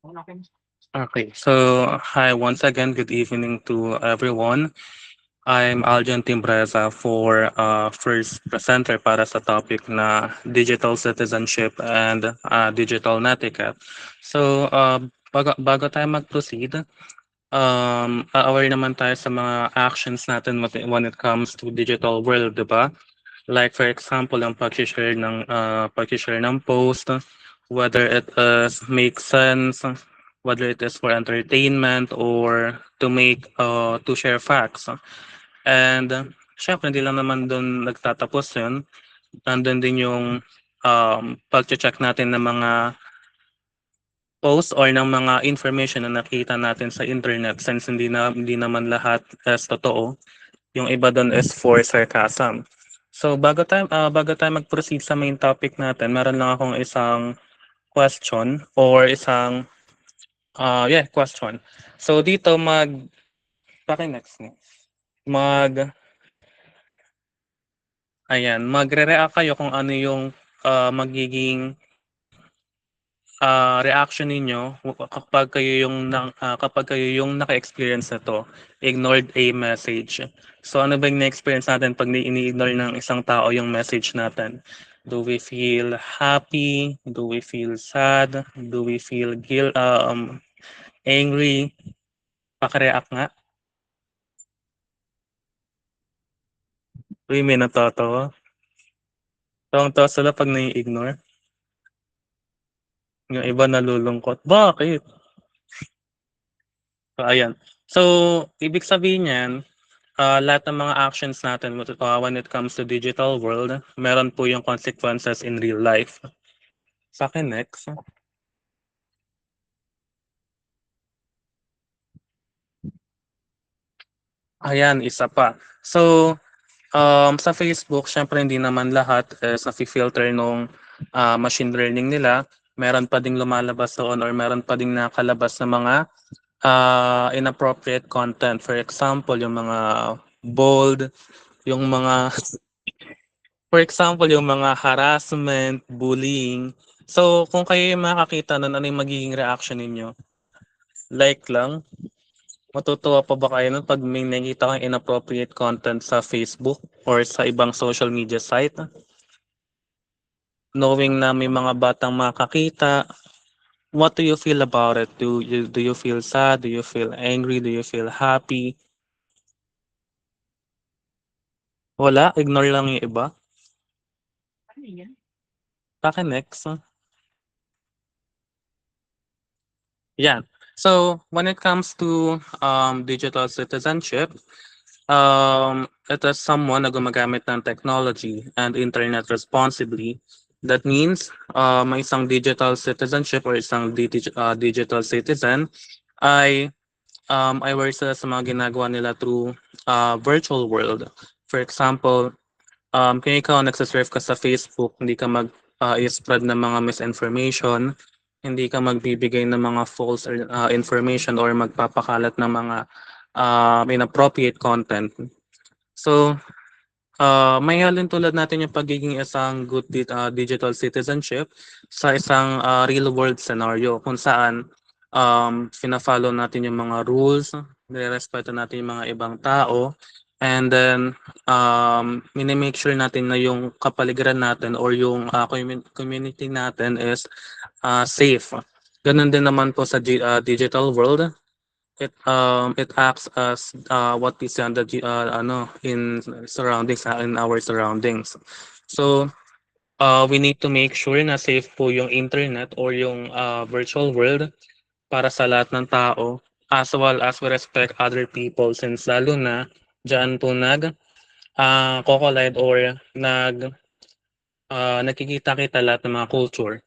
Okay, so hi once again, good evening to everyone. I'm Aljan Timbreza for first presenter para sa topic na digital citizenship and digital netiquette. So bago tayo mag-proceed, aware naman tayo sa mga actions natin when it comes to digital world, di ba? Like for example, ang pag-share ng post, whether it makes sense, whether it is for entertainment or to share facts. And syempre, hindi lang naman doon nagtatapos yun. Nandun din yung pag-check natin ng mga post or ng mga information na nakita natin sa internet since hindi naman lahat is totoo. Yung iba doon is for sarcasm. So bago tayo mag-proceed sa main topic natin, meron lang akong isang question or isang question. So dito next mag magre-react kayo kung ano yung magiging reaction ninyo kapag kayo yung naka-experience na 'to, ignored a message. So ano ba yung na-experience natin 'pag ini-ignore ng isang tao yung message natin? Do we feel happy? Do we feel sad? Do we feel angry? Paki-react nga. Uy, may natatawa. Tawang-tawa sila 'pag nai-ignore. Yung iba nalulungkot, "Bakit?" So ayan. So, ibig sabihin niyan, lahat ng mga actions natin when it comes to digital world, meron po yung consequences in real life. Sa'kin next. Ayan, isa pa. So, sa Facebook siyempre hindi naman lahat is nafi-filter nung, machine learning nila. Meron pa ding lumalabas doon or meron pa ding nakalabas na mga, inappropriate content. For example, yung mga bold, yung mga yung mga harassment, bullying. So, kung kayo yung makakita nun, ano yung magiging reaction ninyo? Like lang? Matutuwa pa ba kayo nun 'pag may nakita kang inappropriate content sa Facebook or sa ibang social media site? Knowing na may mga batang makakita, what do you feel about it? Do you feel sad? Do you feel angry? Do you feel happy? Wala? Ignore lang yung iba? Sa'kin next. Yeah. So when it comes to digital citizenship, it is someone na gumagamit ng technology and internet responsibly. That means may isang digital citizenship or isang digital citizen ay aware sila sa mga ginagawa nila through virtual world. For example, kung ikaw nagsasurf ka sa Facebook, hindi ka i-spread ng mga misinformation, hindi ka magbibigay ng mga false information or magpapakalat ng mga inappropriate content. So, may halin tulad natin yung pagiging isang good digital citizenship sa isang real world scenario kung saan fina-follow natin yung mga rules, nirerespeto natin yung mga ibang tao, and then mini-make sure natin na yung kapaligiran natin or yung community natin is safe. Ganun din naman po sa digital world. It acts as what is on in surroundings in our surroundings. So we need to make sure na safe po yung internet or yung virtual world para sa lahat ng tao, as well as we respect other people since lalo na diyan po or nagkikita-kita lahat ng mga culture.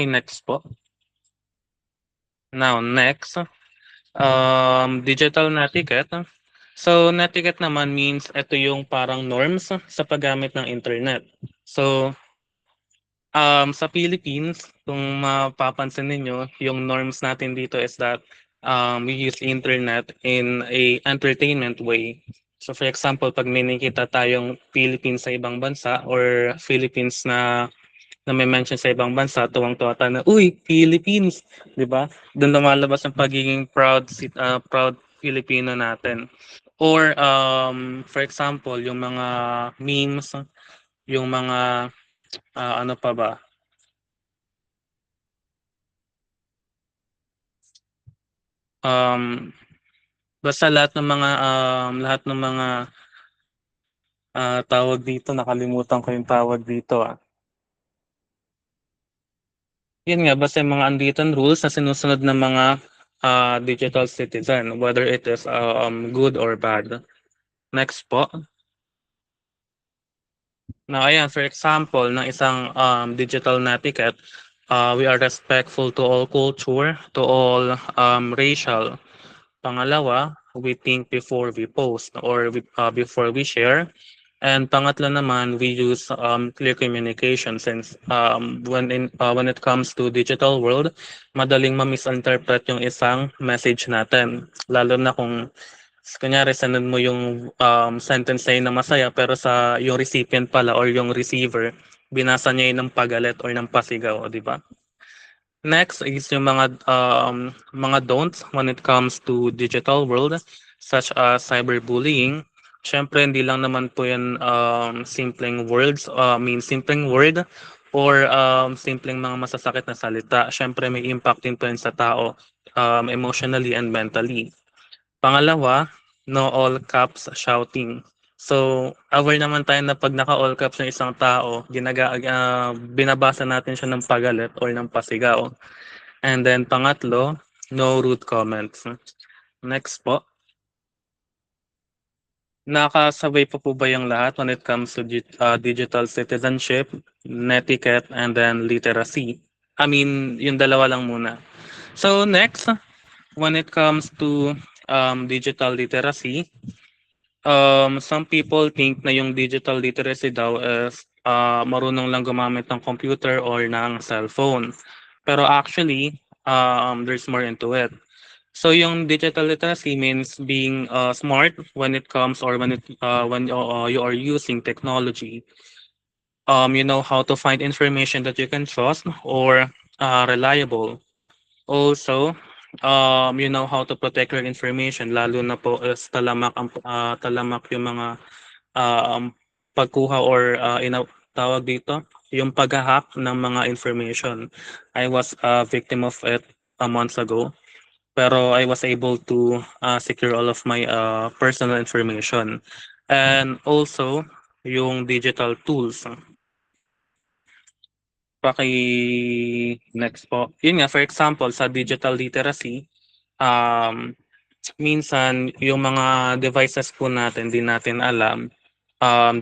Next po. Now next, digital netiquette. So netiquette naman means ito yung parang norms sa paggamit ng internet. So sa Philippines, kung mapapansin ninyo, yung norms natin dito is that we use internet in a entertainment way. So for example, pag may nakita tayong Philippines sa ibang bansa or Philippines na na may mention sa ibang bansa, tuwang-tuwa tayo na, "Uy, Philippines!" 'Di ba? Do'n lumalabas ang pagiging proud Filipino natin. Or, for example, yung mga memes, yung mga, ano pa ba, um, basta lahat ng mga, tawag dito, nakalimutan ko yung tawag dito, Yun nga, basta yung mga unwritten rules na sinusunod ng mga, digital citizen, whether it is, good or bad. Next po. Now ayan, for example ng isang, digital netiquette, we are respectful to all culture, to all, racial. Pangalawa, we think before we post or before we share. And pangatlo naman, we use, clear communication since, when it comes to digital world, madaling ma-misinterpret yung isang message natin. Lalo na kung kunyari sendin mo yung, sentence sa'yo na masaya pero sa yung recipient pala or yung receiver, binasa niya yun ng pagalit or ng pasigaw, 'di ba? Next is yung mga don'ts when it comes to digital world such as cyberbullying. Siyempre hindi lang naman po 'yan, simpleng words, simpleng word or, simpleng mga masasakit na salita. Siyempre may impact din po 'yan sa tao, emotionally and mentally. Pangalawa, no all caps shouting. So, aware naman tayo na 'pag naka-all caps yung isang tao, binabasa natin siya ng pagalit or ng pasigaw. And then pangatlo, no rude comments. Next po, nakakasabay pa po ba yung lahat when it comes to digital citizenship, netiquette, and then literacy? I mean, yung dalawa lang muna. So next, when it comes to, digital literacy, some people think na yung digital literacy daw is, marunong lang gumamit ng computer or ng cellphone. Pero actually, there's more into it. So yung digital literacy means being, smart when it comes or when you are using technology. You know how to find information that you can trust or, reliable. Also, you know how to protect your information lalo na po is talamak yung mga, pagkuha or, tawag dito, yung pagha-hack ng mga information. I was a victim of it a months ago, pero I was able to, secure all of my, personal information. And also, yung digital tools. Next po. Yun nga, for example, sa digital literacy, um, minsan yung mga devices po natin di natin alam,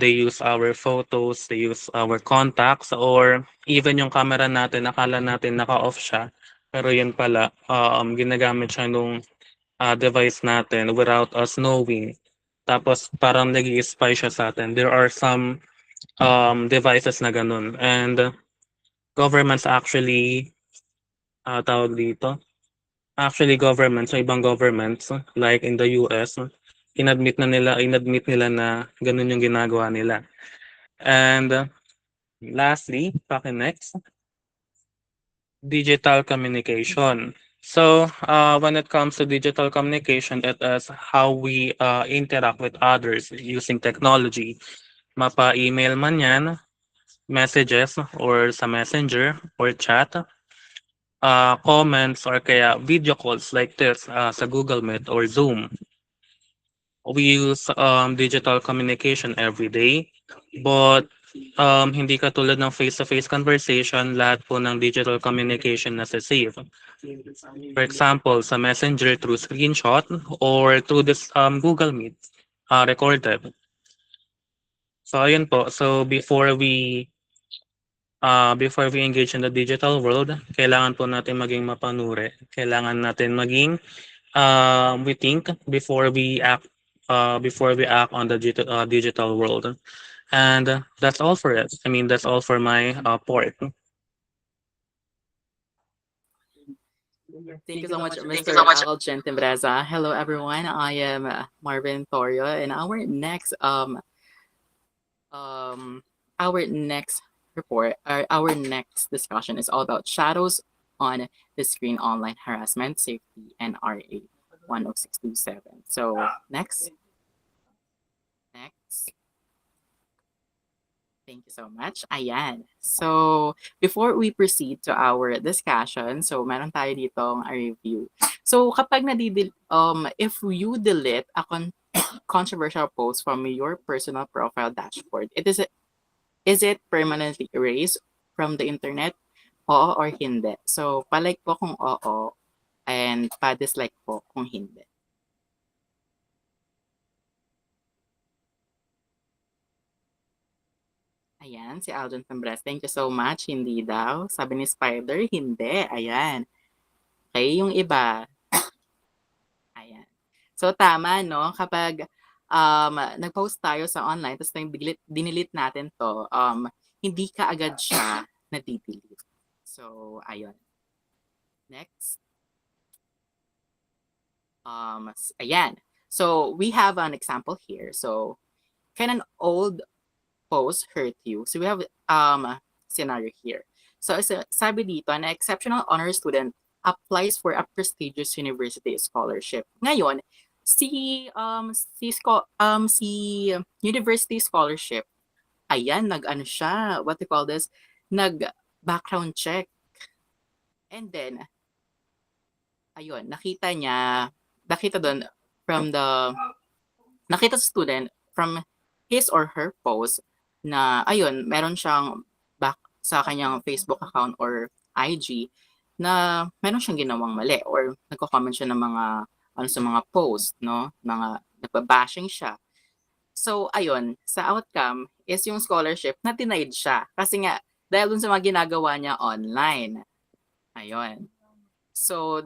they use our photos, they use our contacts, or even yung camera natin akala natin naka-off siya, pero yun pala, ginagamit siya nung, device natin without us knowing. Tapos parang nag-i-spy siya sa'tin. There are some, devices na gano'n and governments actually, tawag dito, actually governments sa ibang governments like in the US, inadmit nila na gano'n yung ginagawa nila. And lastly, paki-next, digital communication. So, when it comes to digital communication, it is how we, interact with others using technology. Mapa-email man 'yan, messages or sa Messenger or chat, comments or kaya video calls like this, sa Google Meet or Zoom. We use, digital communication every day, but, hindi katulad ng face-to-face conversation, lahat po ng digital communication nasa-save. For example, sa Messenger through screenshot or through this, Google Meet, recorded. So ayun po, so before we engage in the digital world, kailangan po natin maging mapanuri. Kailangan natin maging, we think before we act on the digital world. And that's all for it. I mean, that's all for my, part. Thank you so much, Mr. Alcen Timbreza. Hello, everyone. I am Marvin Torio, and um our next report, our next discussion is all about shadows on the screen, online harassment, safety, and RA 10627. So next. Thank you so much. Ayan. So, before we proceed to our discussion, so meron tayo ditong a review. So, kapag if you delete a controversial post from your personal profile dashboard, is it permanently erased from the internet? Oo or hindi? So, palike po kung oo and pa-dislike po kung hindi. Ayan, si Aljon Tambres. Thank you so much. Hindi daw. Sabi ni Spider, hindi. Ayan. Okay, yung iba. Ayan. So, tama, no? Kapag nag-post tayo sa online, tapos dinilit natin to, hindi ka agad siya na-delete. So, ayun. Next. Ayan. So, we have an example here. So, can an old post hurt you? So, we have scenario here. So, sabi dito, an exceptional honor student applies for a prestigious university scholarship. Ngayon, si university scholarship, ayan, nag-ano siya, what you call this, nag-background check. And then, ayun, nakita doon nakita sa student from his or her post na, ayun, meron siyang back sa kanyang Facebook account or IG na meron siyang ginawang mali or nagko-comment siya ng mga sa mga post, no? Mga nagba-bashing siya. So, ayun, sa outcome is yung scholarship na denied siya kasi nga dahil dun sa mga ginagawa niya online. Ayun. So,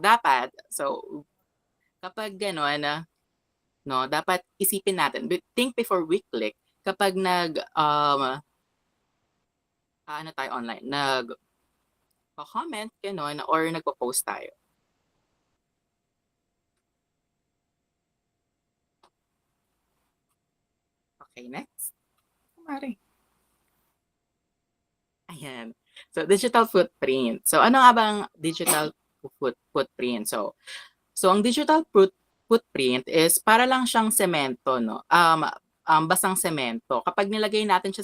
kapag gano'n, no, dapat isipin natin, think before we click kapag tayo online, comment, gano'n, or nagpo-post tayo. Okay, next. Kumari. Ayan. So, digital footprint. So, ano nga bang digital footprint? So, ang digital footprint is para lang siyang semento, no? Basang semento. Kapag nilagay natin siya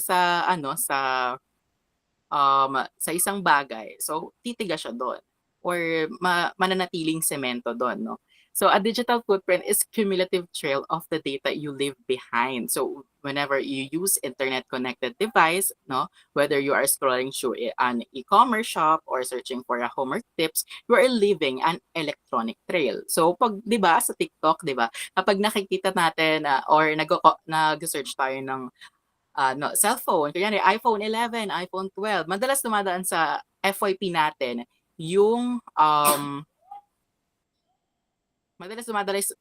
sa isang bagay, so titigas siya doon or mananatiling semento doon, no? So a digital footprint is cumulative trail of the data you leave behind. So whenever you use internet connected device, no, whether you are scrolling through an e-commerce shop or searching for a homework tips, you are leaving an electronic trail. So pag 'di ba sa TikTok, 'di ba, kapag nakikita natin or nag-search tayo ng cellphone, kunyari iPhone 11, iPhone 12, madalas dumadaan sa FYP natin yung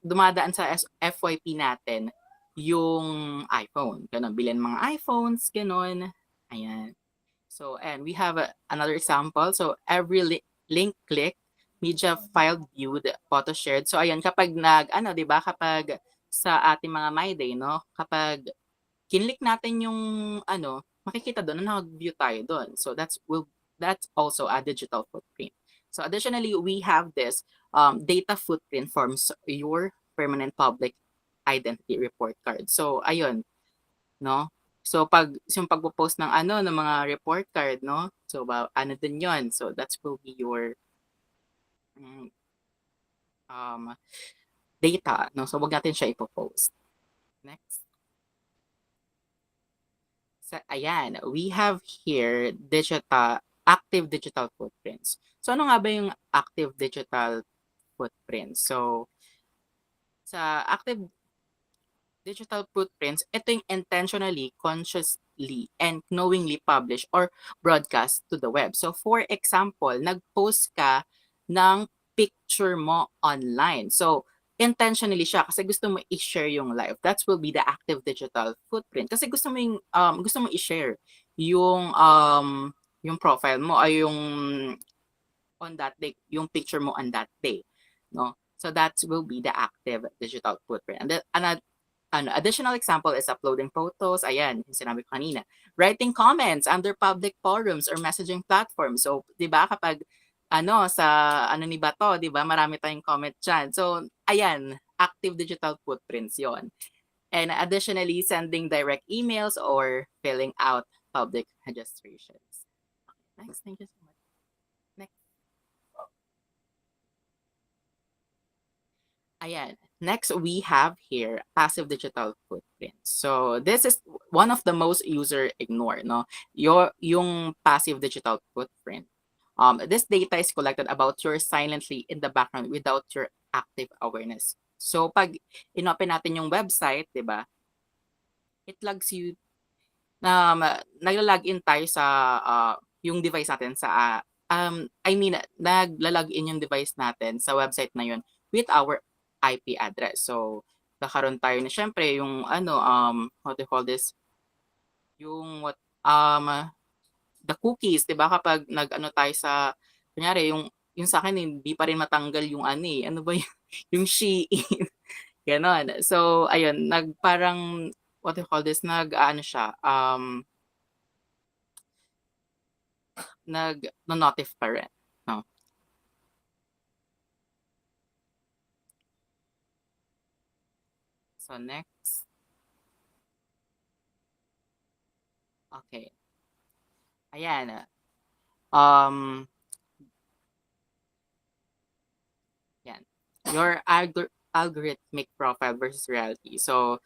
dumadaan sa FYP natin yung iPhone. Ganun, bilhin mga iPhones, ganun. Ayan. So, and we have another example. So, every link click, media file viewed, photo shared. So, ayan, kapag di ba, kapag sa ating mga My Day, no, kapag kinlik natin yung makikita doon na nag-view tayo doon. So that's also a digital footprint. So additionally, we have this data footprint forms your permanent public identity report card. So ayun, no? So yung pagpo-post ng ng mga report card, no? So din 'yon. So that will be your data, no? So wag natin siya ipo-post. Next. So, ayan, we have here active digital footprints. So ano nga ba yung active digital footprints? So sa active digital footprints, ito yung intentionally, consciously, and knowingly published or broadcast to the web. So for example, nag-post ka ng picture mo online. So intentionally siya kasi gusto mo i-share yung live. That will be the active digital footprint. Kasi gusto mo i-share yung profile mo ay yung on that day, yung picture mo on that day, no? So that will be the active digital footprint. And then additional example is uploading photos. Ayan, yung sinabi ko kanina. Writing comments under public forums or messaging platforms. So, 'di ba kapag sa ni Bato, 'di ba? Marami tayong comment diyan. So, ayan, active digital footprints 'yon. And additionally, sending direct emails or filling out public registrations. Next, thank you so much. Next. Ayan. Next, we have here passive digital footprint. So this is one of the most user ignore, no? Yung passive digital footprint. This data is collected about you silently in the background without your active awareness. So pag inopen natin yung website, 'di ba? It logs you nagla-login tayo sa yung device natin sa nagla-login yung device natin sa website na yun with our IP address. So, nagkakaroon tayo na siyempre yung what do you call this? Yung the cookies, 'di ba? Kapag tayo sa kunyari yung sa akin hindi pa rin matanggal yung ano ba yun? Yung Shein. Gano'n. So, ayun, parang what do you call this? Siya, nag-no-notif pa rin, no? So, next. Okay. Ayan. Yan. Your algorithmic profile versus reality. So,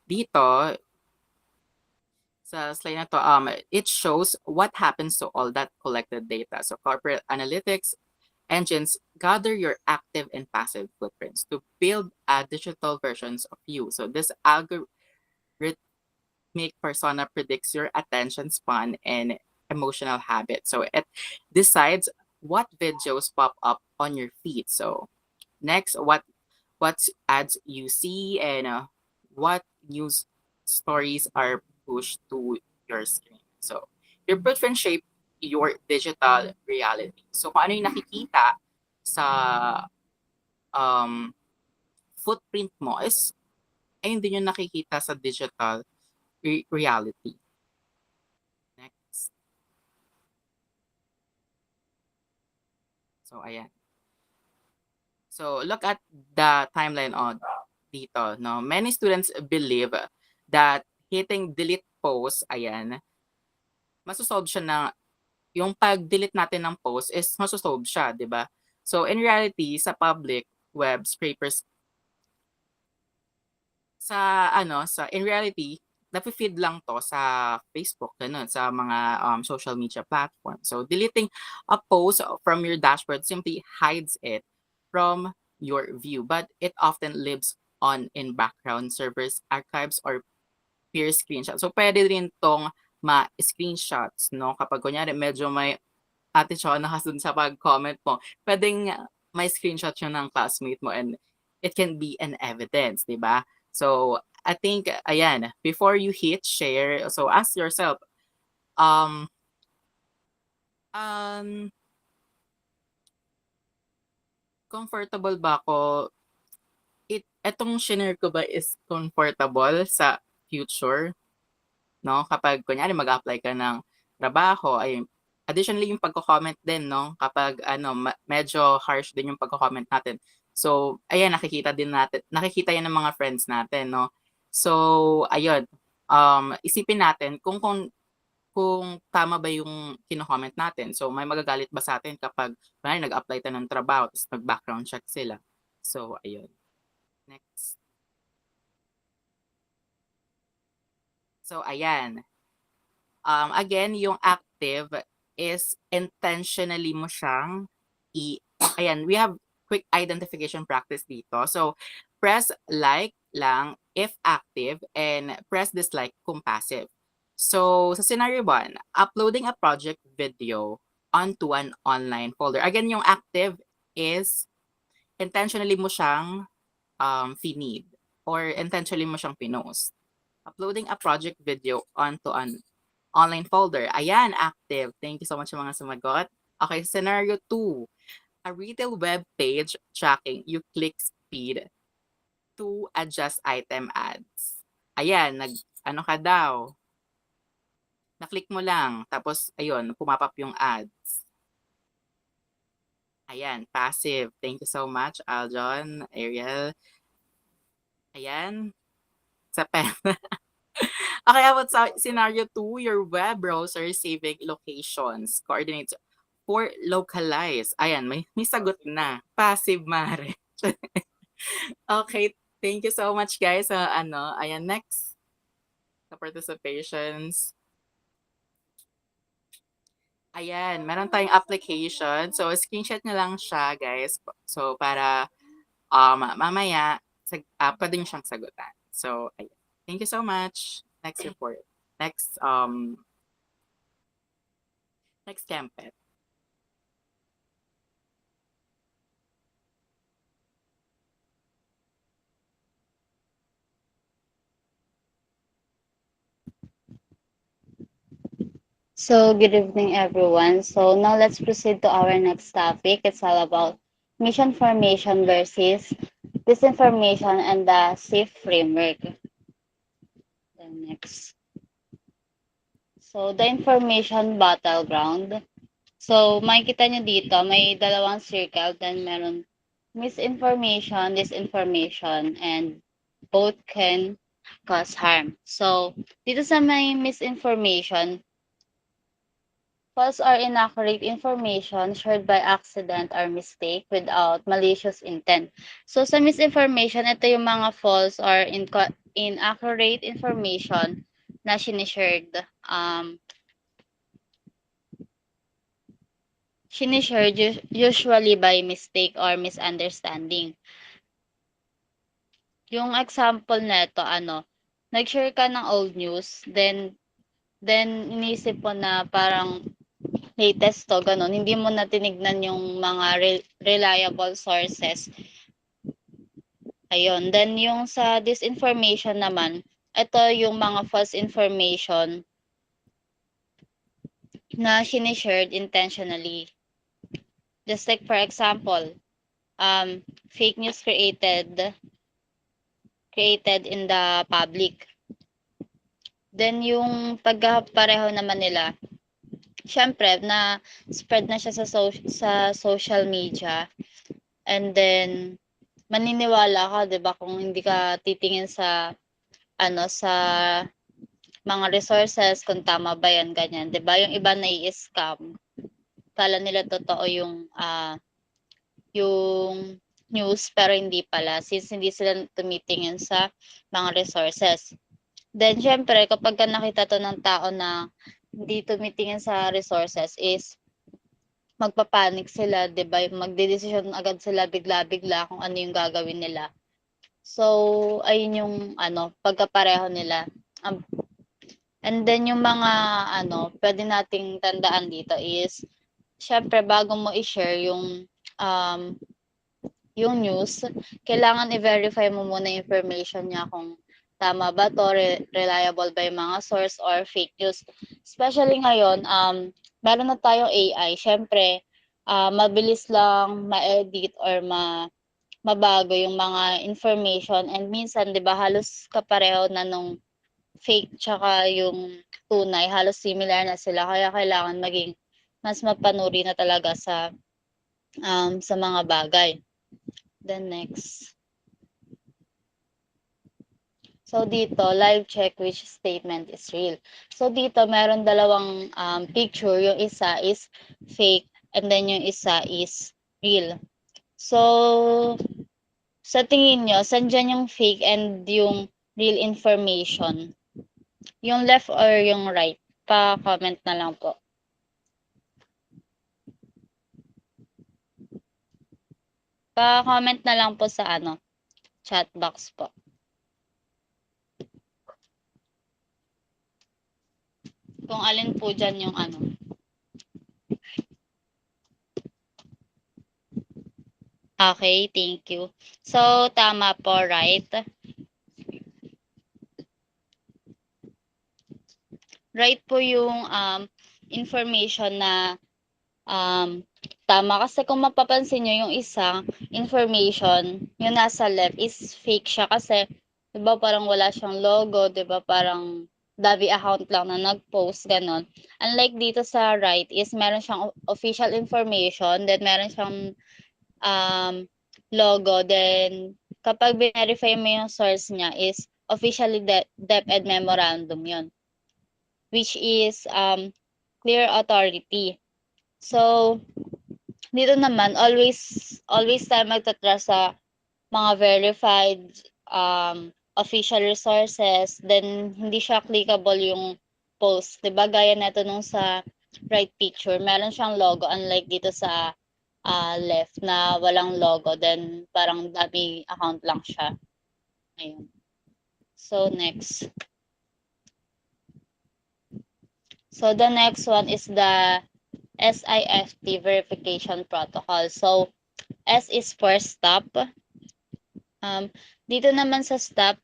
dito, sa slide na to, it shows what happens to all that collected data. So, corporate analytics engines gather your active and passive footprints to build digital versions of you. So, this algorithmic persona predicts your attention span and emotional habits. So, it decides what videos pop up on your feed. So, next, what ads you see and what news stories are pushed to your screen. So, your footprint shape your digital reality. So, kung ano yung nakikita sa footprint mo ayun din yung nakikita sa digital reality. Next. So, ayan. So, look at the timeline on dito, no? Many students believe that hitting delete post, ayan, masosolve siya na yung pag-delete natin ng post is masosolve siya, di ba? So, in reality, sa public web scrapers, in reality, nafe-feed lang to sa Facebook, ganun, sa mga social media platform. So, deleting a post from your dashboard simply hides it from your view, but it often lives on in background servers, archives, or peer screenshots. So, pwede rin tong ma-screenshots, no? Kapag kunyari, medyo may ate Chona ka dun sa pag-comment mo, pwedeng may screenshot yun ng classmate mo and it can be an evidence, di ba? So, I think, ayan, before you hit share, so ask yourself, comfortable ba ako? Etong shinare ko ba is comfortable sa future? No? Kapag, kunyari, mag-apply ka ng trabaho, ay additionally, yung pagko-comment din, no? Kapag medyo harsh din yung pagko-comment natin. So, ayan, nakikita yan ng mga friends natin, no? So, ayun, isipin natin kung tama ba yung kino-comment natin. So, may magagalit ba sa atin kapag nag-apply tayo ng trabaho tapos nag-background check sila. So, ayun. Next. So, ayan. Again, yung active is intentionally mo siyang ayan, we have quick identification practice dito. So, press like lang if active and press dislike kung passive. So, sa scenario 1, uploading a project video onto an online folder. Again, yung active is intentionally mo siyang finid or intentionally mo siyang pinost. Uploading a project video onto an online folder. Ayan, active. Thank you so much sa mga sumagot. Okay, scenario 2. A retail web page tracking. You click speed to adjust item ads. Ayan, ano ka daw, na-click mo lang, tapos ayun, pumapap yung ads. Ayan, passive. Thank you so much, Aljon, Ariel. Ayan, sa pen. Okay, about scenario 2, your web browser saving locations, coordinates for localize. Ayan, may sagot na. Passive, Mare. Okay, thank you so much, guys. Ayan, next sa participations. Ayan, meron tayong application. So, screenshot nyo lang siya, guys. So, para mamaya, pwede nyo siyang sagutan. So, ayan. Thank you so much. Next report. Next, next campet. So, good evening, everyone. So, now let's proceed to our next topic. It's all about misinformation versus disinformation and the safe framework. The next. So, the information battleground. So, makikita nyo dito, may dalawang circle, then meron misinformation, disinformation, and both can cause harm. So, dito sa may misinformation, false or inaccurate information shared by accident or mistake without malicious intent. So sa misinformation, ito yung mga false or inaccurate information na sinishared. Sinishared usually by mistake or misunderstanding. Yung example nito, nag-share ka ng old news, then inisip mo na parang latest to, ganun. Hindi mo na tinignan yung mga reliable sources. Ayun. Then, yung sa disinformation naman, ito yung mga false information na sinishared intentionally. Just like, for example, fake news created in the public. Then, yung pagpareho naman nila, syempre, na spread na siya sa social media. And then, maniniwala ka, 'di ba, kung hindi ka titingin sa sa mga resources kung tama ba 'yan, ganyan, 'di ba? Yung iba nai-scam. Akala nila totoo yung news pero hindi pala since hindi sila tumitingin sa mga resources. Then syempre kapag nakita to ng tao na hindi tumitingin sa resources is magpapanik sila, 'di ba? Magdedesisyon agad sila bigla-bigla kung ano yung gagawin nila. So, ayun yung pagkapareho nila. And then yung mga pwede nating tandaan dito is syempre bago mo i-share yung news, kailangan i-verify mo muna yung information niya kung tama ba to, reliable ba yung mga source or fake news. Especially ngayon, meron na tayong AI. Syempre, mabilis lang ma-edit or mabago yung mga information and minsan 'di ba halos kapareho na nung fake tsaka yung tunay, halos similar na sila kaya kailangan maging mas mapanuri na talaga sa mga bagay. Then next. So dito, live check which statement is real. So dito meron dalawang picture, yung isa is fake and then yung isa is real. So sa tingin nyo, saan dyan yung fake and yung real information? Yung left or yung right? Pa-comment na lang po. Pa-comment na lang po sa chat box po. Kung alin po dyan yung Okay, thank you. So, tama po, right? Right po yung information na tama kasi kung mapapansin niyo yung isang information, yung nasa left is fake siya kasi 'di ba parang wala siyang logo, 'di ba parang dummy account lang na nag-post gano'n. Unlike dito sa right is meron siyang official information, then meron siyang logo, then kapag verify mo yung source niya is officially DepEd memorandum 'yon, which is clear authority. So dito naman always tayo magta-trust sa mga verified official resources, then hindi siya clickable yung post. 'Di ba gaya nito nung sa right picture, meron siyang logo unlike dito sa left na walang logo, then parang dummy account lang siya. Ayun. So next. So the next one is the SIFT verification protocol. So S is for stop. Dito naman sa stop,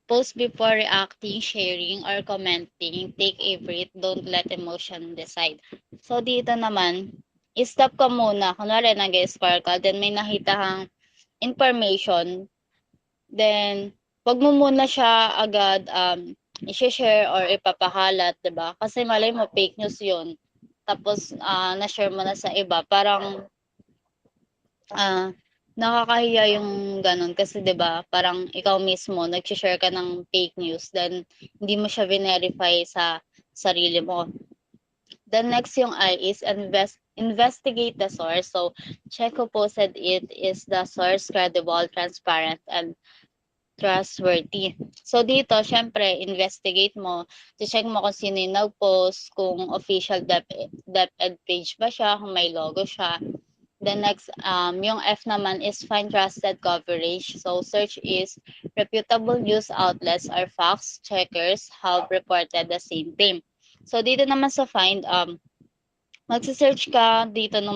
post before reacting, sharing, or commenting. Take a breath. Don't let emotion decide. So dito naman, stop ka muna. Kunwari, nag-score ka, then may nakita kang information, then wag mo muna siya agad i-share or ipapakalat, 'di ba? Kasi malay mo fake news 'yun. Tapos na-share mo na sa iba, parang nakakahiya yung gano'n kasi 'di ba parang ikaw mismo nagse-share ka ng fake news, then hindi mo siya verify sa sarili mo. The next yung I is investigate the source. So check who posted it, is the source credible, transparent, and trustworthy. So dito syempre investigate mo, check mo kung sino yung nag-post, kung official DepEd page ba siya, kung may logo siya. The next, yung F naman is find trusted coverage. So search is reputable news outlets or fact checkers have reported the same thing. So dito naman sa find, magse-search ka dito ng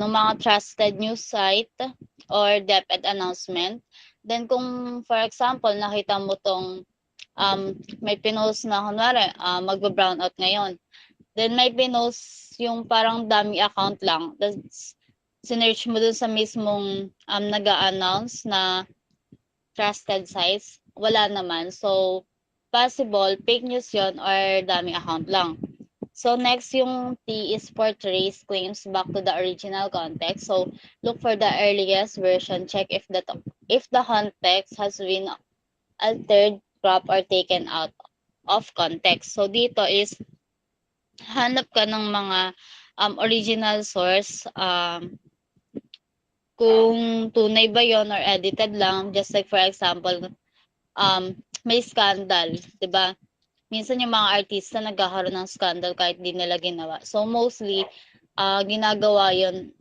mga trusted news site or DepEd announcement. Then kung for example nakita mo tong may pinost na kunwari magba-brown out ngayon. Then may pinost yung parang dummy account lang. Tapos sinearch mo dun sa mismong nag-a-announce na trusted sites. Wala naman. So, possible fake news yon or dummy account lang. So, next yung T is for trace claims back to the original context. So, look for the earliest version. Check if the context has been altered, cropped, or taken out of context. So, dito is hanap ka ng mga original source, kung tunay ba yon or edited lang. Just like for example, may scandal, 'di ba? Minsan yung mga artista nagkakaroon ng scandal kahit di nila ginawa. So mostly ginagawa yon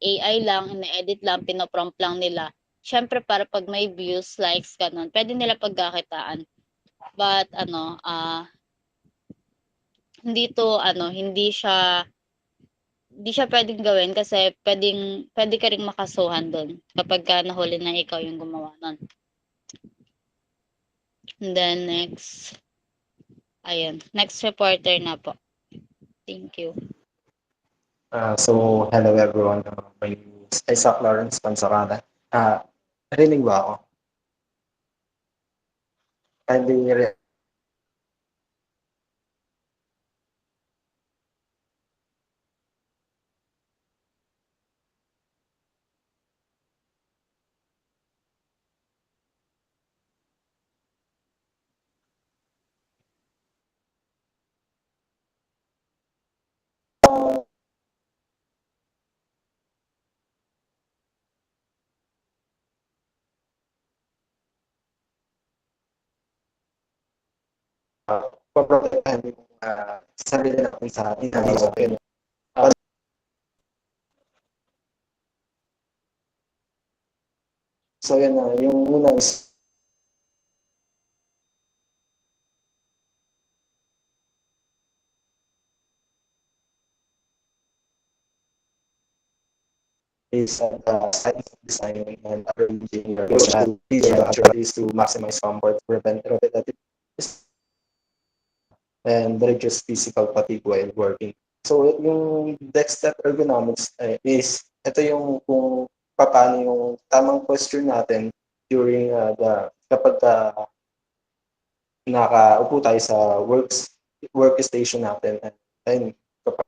AI lang, ine-edit lang, pinoprompt lang nila. Siyempre para pag may views, likes, ganun, pwede nila pagkakitaan. But hindi siya pwedeng gawin kasi pwede ka ring makasuhan doon kapag ka nahuli na ikaw yung gumawa nun. And then next, ayun, next reporter na po. Thank you. So, hello everyone. My name is Isaac Lawrence Pansarada. Narinig ba ako? Kindly paprotektahan yung sarili natin sa hindi open. So, yan na. Yung una is science design and arranging your strategies to maximize comfort, prevent repetitive and reduce physical fatigue while working. So, yung desktop ergonomics is, ito yung kung paano yung tamang posture natin during kapag nakaupo tayo sa workstation natin. And kapag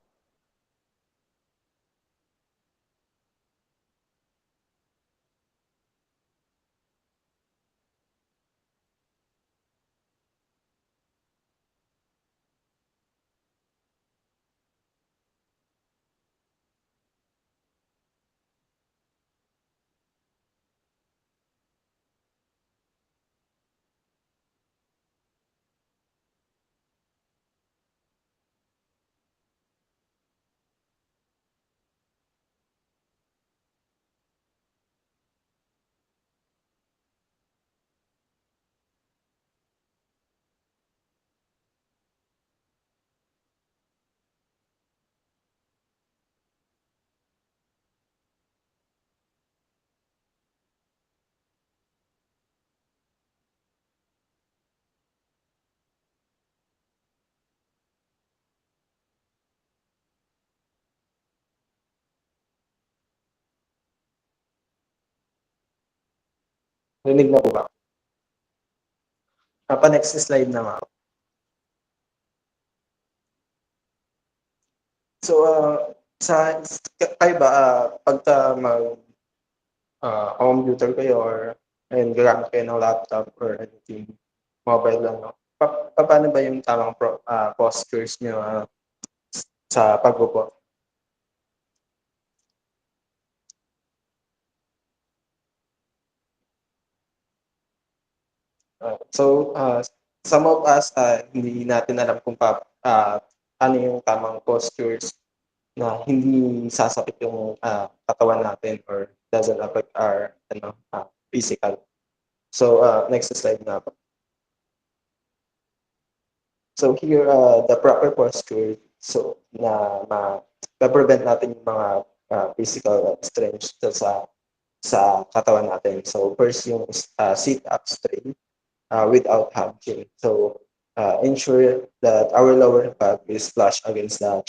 rinig na po ba? Next slide na ma'am. So, kayo ba, pagka computer kayo or gagamit kayo ng laptop or anything, mobile lang, no? Paano ba yung tamang postures nyo sa pag-upo? Some of us, hindi natin alam kung ano yung tamang postures na hindi sasakit yung katawan natin or doesn't affect our physical. So, next slide na po. So here, the proper posture, so prevent natin yung mga physical strains sa katawan natin. So first yung sit up straight without hugging. So ensure that our lower back is flush against the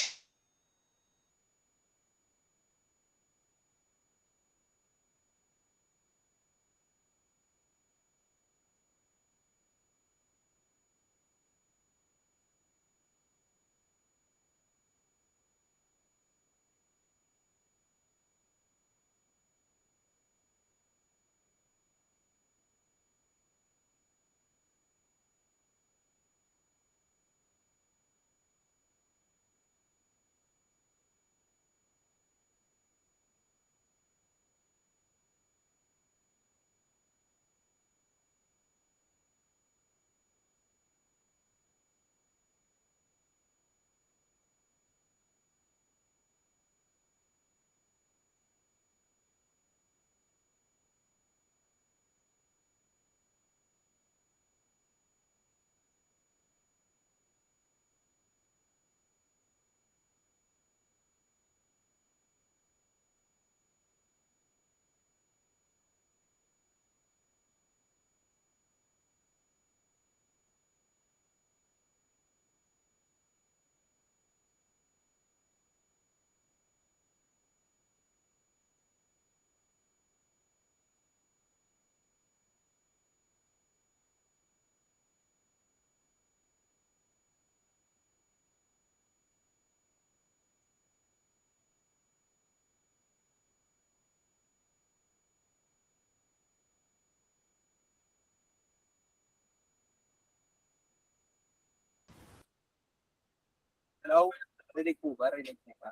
Hello? Rinig po ba? Rinig po ba?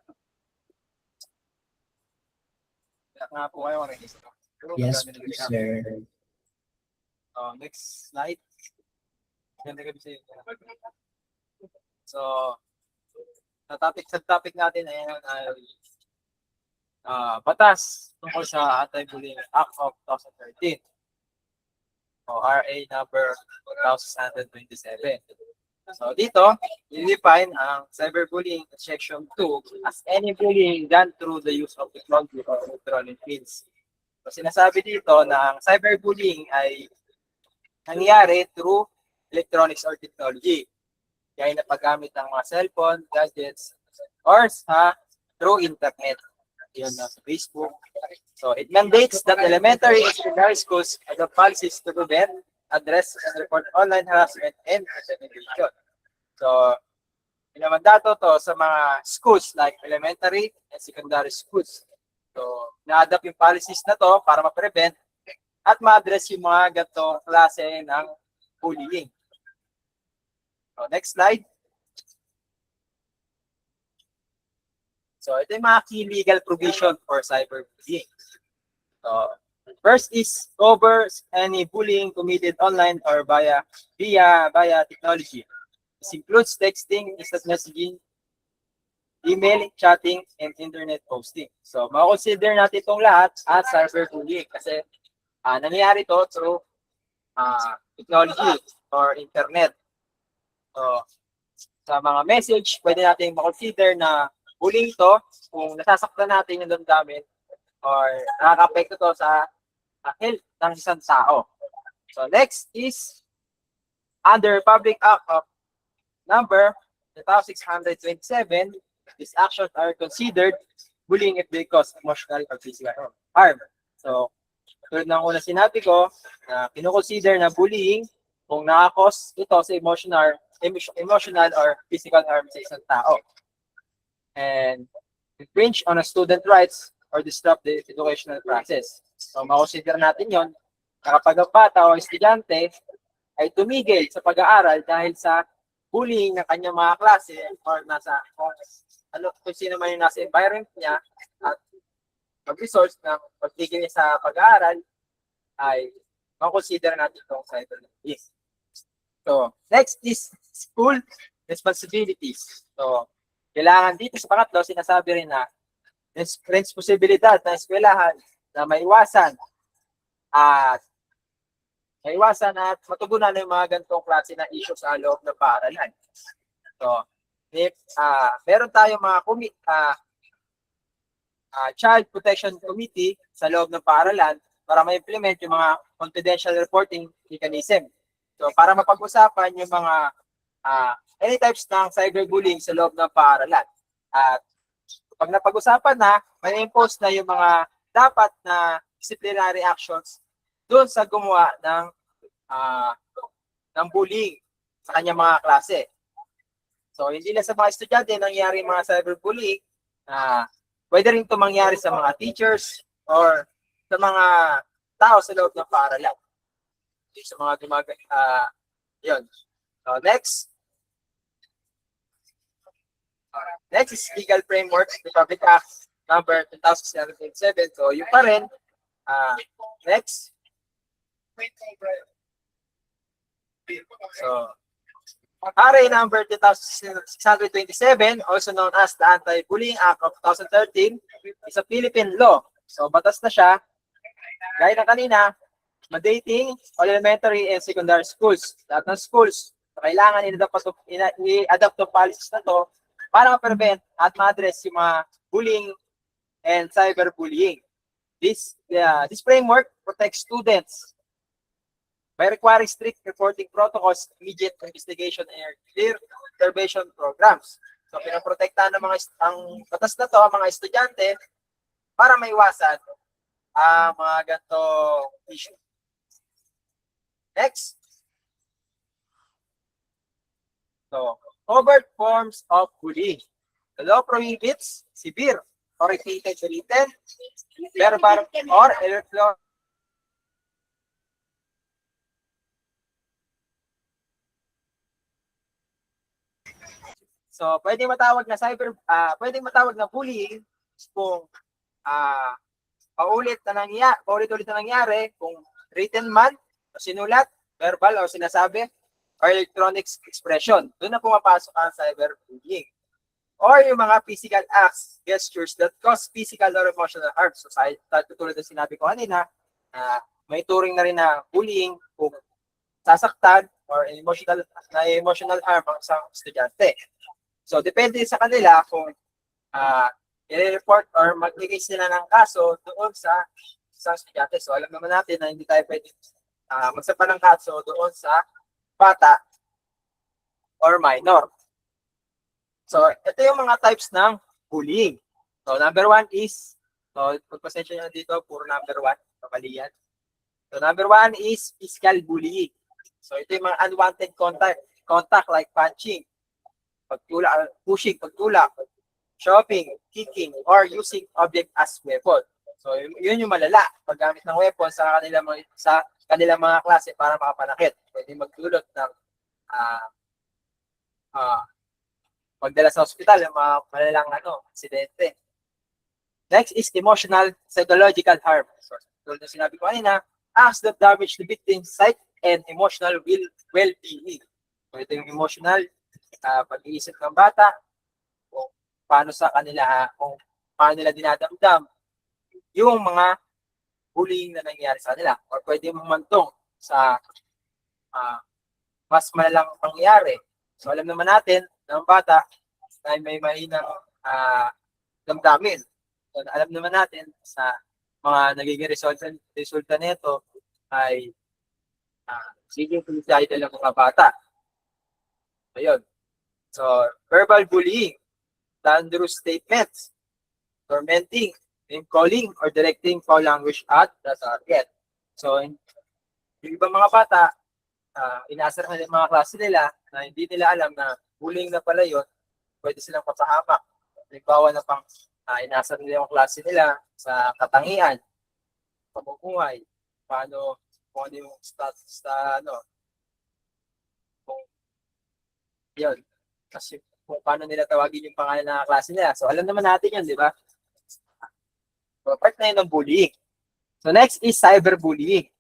Kaya nga po kayo marinig. Yes, sir. Next slide. Ganda kami sa inyo. So, sa topic natin ay batas tungkol sa Anti-Bullying Act of 2013 o RA number 1127. So dito, i-define ang cyberbullying in section 2 as any bullying done through the use of technology or electronic means. So sinasabi dito na ang cyberbullying ay nangyayari through electronics or technology. Kaya na paggamit ng mga cellphone, gadgets, or through internet. Yun, sa Facebook. So it mandates that elementary and secondary schools adopt policies to prevent, address, and report online harassment and intimidation. So, minamandato to sa mga schools like elementary and secondary schools. So, na-adapt yung policies na to para ma-prevent at ma-address yung mga ganitong klase ng bullying. So, next slide. So, ito yung mga key legal provision for cyberbullying. So, first is covers any bullying committed online or via technology. This includes texting, instant messaging, email, chatting, and internet posting. So, ma-consider natin itong lahat as cyberbullying kasi nangyayari to through technology or internet. So, sa mga message, pwede natin ma-consider na bullying to kung nasasaktan natin yung damdamin or nakaka-apekto to sa health ng isang tao. So next is under Public Act of number 2627, these actions are considered bullying if they cause emotional or physical harm. So tulad ng una sinabi ko, kino-consider na bullying kung nakakos ito sa emotional or physical harm sa isang tao. And infringe on a student rights or disrupt the educational process. So, makonsider natin yon na kapag ang bata o estudyante ay tumigil sa pag-aaral dahil sa bullying ng kanyang mga klase or kung sino man yung nasa environment niya at mag-resource ng pagtigil niya sa pag-aaral ay makonsider natin itong cyberbullying. So, next is school responsibilities. So, kailangan dito sa pangatlo, sinasabi rin na responsibilidad ng eskwelahan na maiwasan at matugunan yung mga ganitong klase na issue sa loob ng paaralan. So, meron tayong mga Child Protection Committee sa loob ng paaralan para ma-implement yung mga confidential reporting mechanism. So, para mapag-usapan yung mga any types ng cyberbullying sa loob ng paaralan. At pag napag-usapan na, may impose na yung mga dapat na disciplinary actions doon sa gumawa ng bullying sa kanyang mga klase. So, hindi lang sa mga estudyante nangyari mga cyberbullying, pwede rin ito mangyari sa mga teachers or sa mga tao sa loob ng paaralan. Sa mga yun. So, next is legal framework, the Public Act number 2007. So, yun pa rin. Next. So, RA number 2627, also known as the Anti-Bullying Act of 2013, is a Philippine law. So, batas na siya. Gaya ng kanina, mandating all elementary and secondary schools. Lahat ng schools, kailangan i-adapt to policies na to para ma-prevent at ma-address yung mga bullying and cyberbullying. This framework protects students by requiring strict reporting protocols, immediate investigation, and clear intervention programs. So, pinaprotektahan ng ang batas na to ang mga estudyante para maiwasan ang mga ganitong issue. Next. So, overt forms of bullying. The law prohibits severe or repeated written, verbal, or electronic. So, pwedeng matawag na bullying kung paulit-ulit na nangyari kung written man o sinulat, verbal o sinasabi, or electronic expression. Doon na pumapasok ang cyberbullying. Or yung mga physical acts, gestures that cause physical or emotional harm. So, tulad ng sinabi ko kanina, may turing na rin na bullying kung sasaktan or emotional harm ang isang estudyante. So, depende sa kanila kung i-report or magbigay sila ng kaso doon sa isang estudyante. So, alam naman natin na hindi tayo pwede magsampa ng kaso doon sa bata or minor. So, ito yung mga types ng bullying. So, number one is, so, pagpasensya nyo dito, puro number one, kapali yan. So, number one is physical bullying. So, ito yung mga unwanted contact like punching, pagtulak, pushing, pagtulak, shopping, kicking, or using object as weapon. So, yun yung malala. Paggamit ng weapon sa kanilang mga klase para makapanakit. Pwede magdulot ng pagdala sa ospital, yung mga malalang aksidente. Next is emotional psychological harm. So, tulad na sinabi ko kanina, acts that damage the victim's psyche and emotional well-being. So, ito yung emotional pag-iisip ng bata, kung paano sa kanila, kung paano nila dinadamdam yung mga bullying na nangyayari sa kanila, or pwede humantong sa mas malalang pangyayari. So, alam naman natin ng bata na may mahinang damdamin. So, alam naman natin sa mga nagiging resulta nito ay siging suicidal ng mga bata. Ayun. So, verbal bullying, slanderous statements, tormenting, name calling, or directing foul language at the target. So, yung ibang mga bata, inaasar na yung mga klase nila na hindi nila alam na bullying na pala yun, pwede silang papahamak. Halimbawa na pang inaasar nila yung klase nila sa katangian, pamumuhay, paano, kung ano yung status sa kung yun. Kasi kung paano nila tawagin yung pangalan ng klase nila. So, alam naman natin yun, di ba? So, part na yun ng bullying. So, next is cyberbullying.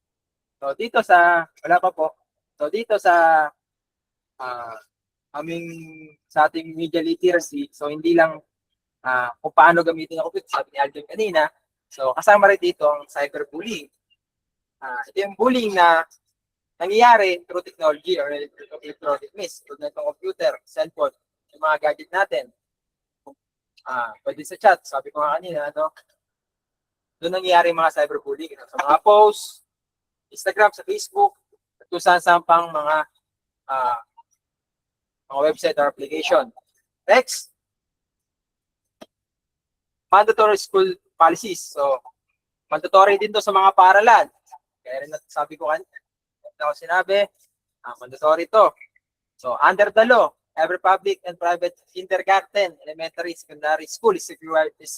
So, dito sa, wala pa po. So, dito sa sa ating media literacy, so hindi lang kung paano gamitin ang computer, sabi ni Alvin kanina. So, kasama rin dito ang cyberbullying. Ito yung bullying na nangyayari through technology or electronic means. Tulad ng computer, cellphone, yung mga gadget natin. Pwede sa chat, sabi ko nga kanina, doon nangyayari mga cyberbullying. Sa mga posts, Instagram, sa Facebook, at kung saan pang mga website or application. Next, mandatory school policies. So, mandatory din to sa mga paaralan. Kaya rin sabi ko kanina, sinabi, mandatory to. So, under the law, every public and private kindergarten, elementary, secondary school is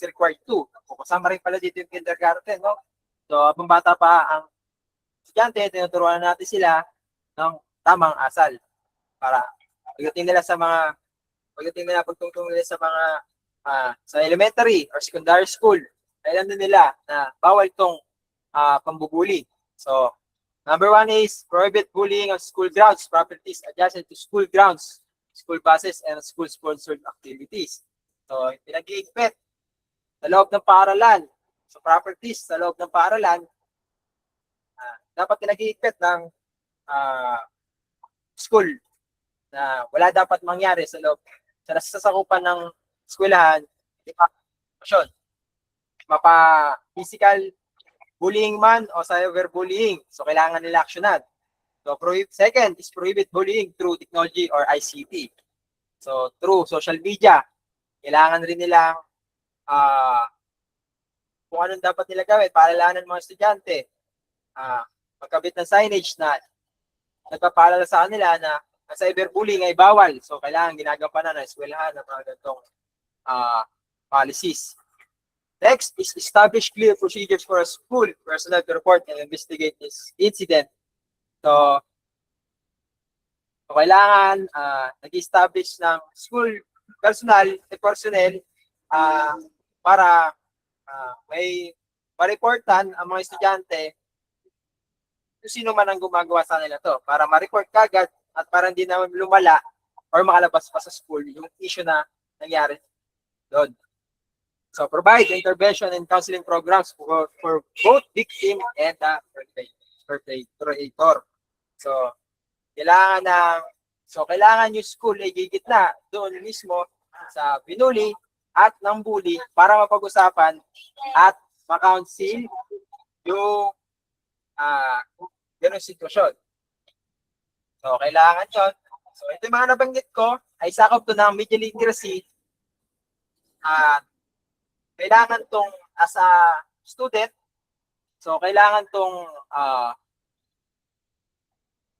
required to. Kasama rin pala dito yung kindergarten, no? So, habang bata pa ang estudyante, tinuturuan natin sila ng tamang asal para pagdating nila pagtungtong nila sa mga sa elementary or secondary school, alam na nila na bawal itong pambubuli. So, number one is prohibit bullying on school grounds, properties adjacent to school grounds, school buses, and school-sponsored activities. So, pinag-iigpit sa loob ng paaralan, sa properties sa loob ng paaralan, dapat pinag-iigpit ng school na wala dapat mangyari sa loob. Sa nasasakupan ng eskwelahan, mapa-physical bullying man o cyberbullying. So, kailangan nila aksyonan. So, second is prohibit bullying through technology or ICT. So, through social media, kailangan rin nilang kung anong dapat nila gawin, paalalahanan ng mga estudyante, magkabit ng signage na nagpapaalala sa kanila na ang cyberbullying ay bawal. So, kailangan ginagampanan ng eskwelahan ng mga ganitong policies. Next is establish clear procedures for a school personnel to report and investigate this incident. So kailangan nag-establish ng school personnel para may ma-reportan ang mga estudyante kung sino man ang gumagawa sa nila to para ma-report kagad at para hindi na lumala or makalabas pa sa school yung issue na nangyari doon. So, provide intervention and counseling programs for both victim and the perpetrator. So, kailangan yung school ay gigitna doon mismo sa binuli at ng bully para mapag-usapan at ma-counsel yung ganung sitwasyon. So, kailangan yun. So ito yung mga nabanggit ko ay sakop to ng media literacy at kailangan tong as a student, so kailangan tong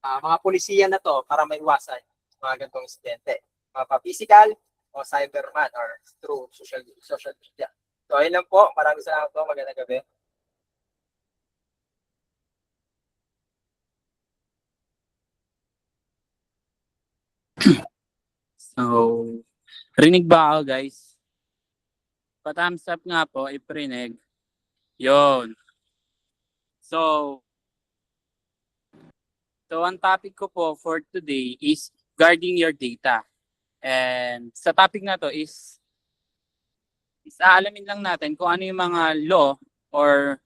mga polisiya na to para maiwasan mga ganitong insidente. Mapa-physical o cyberman or through social media. So ayun lang po. Maraming salamat po. Magandang gabi. So, rinig ba ako guys? Pa-thumbs up nga po, if rinig. Yun. So, ang topic ko po for today is guarding your data. And sa topic na to is aalamin lang natin kung ano yung mga law or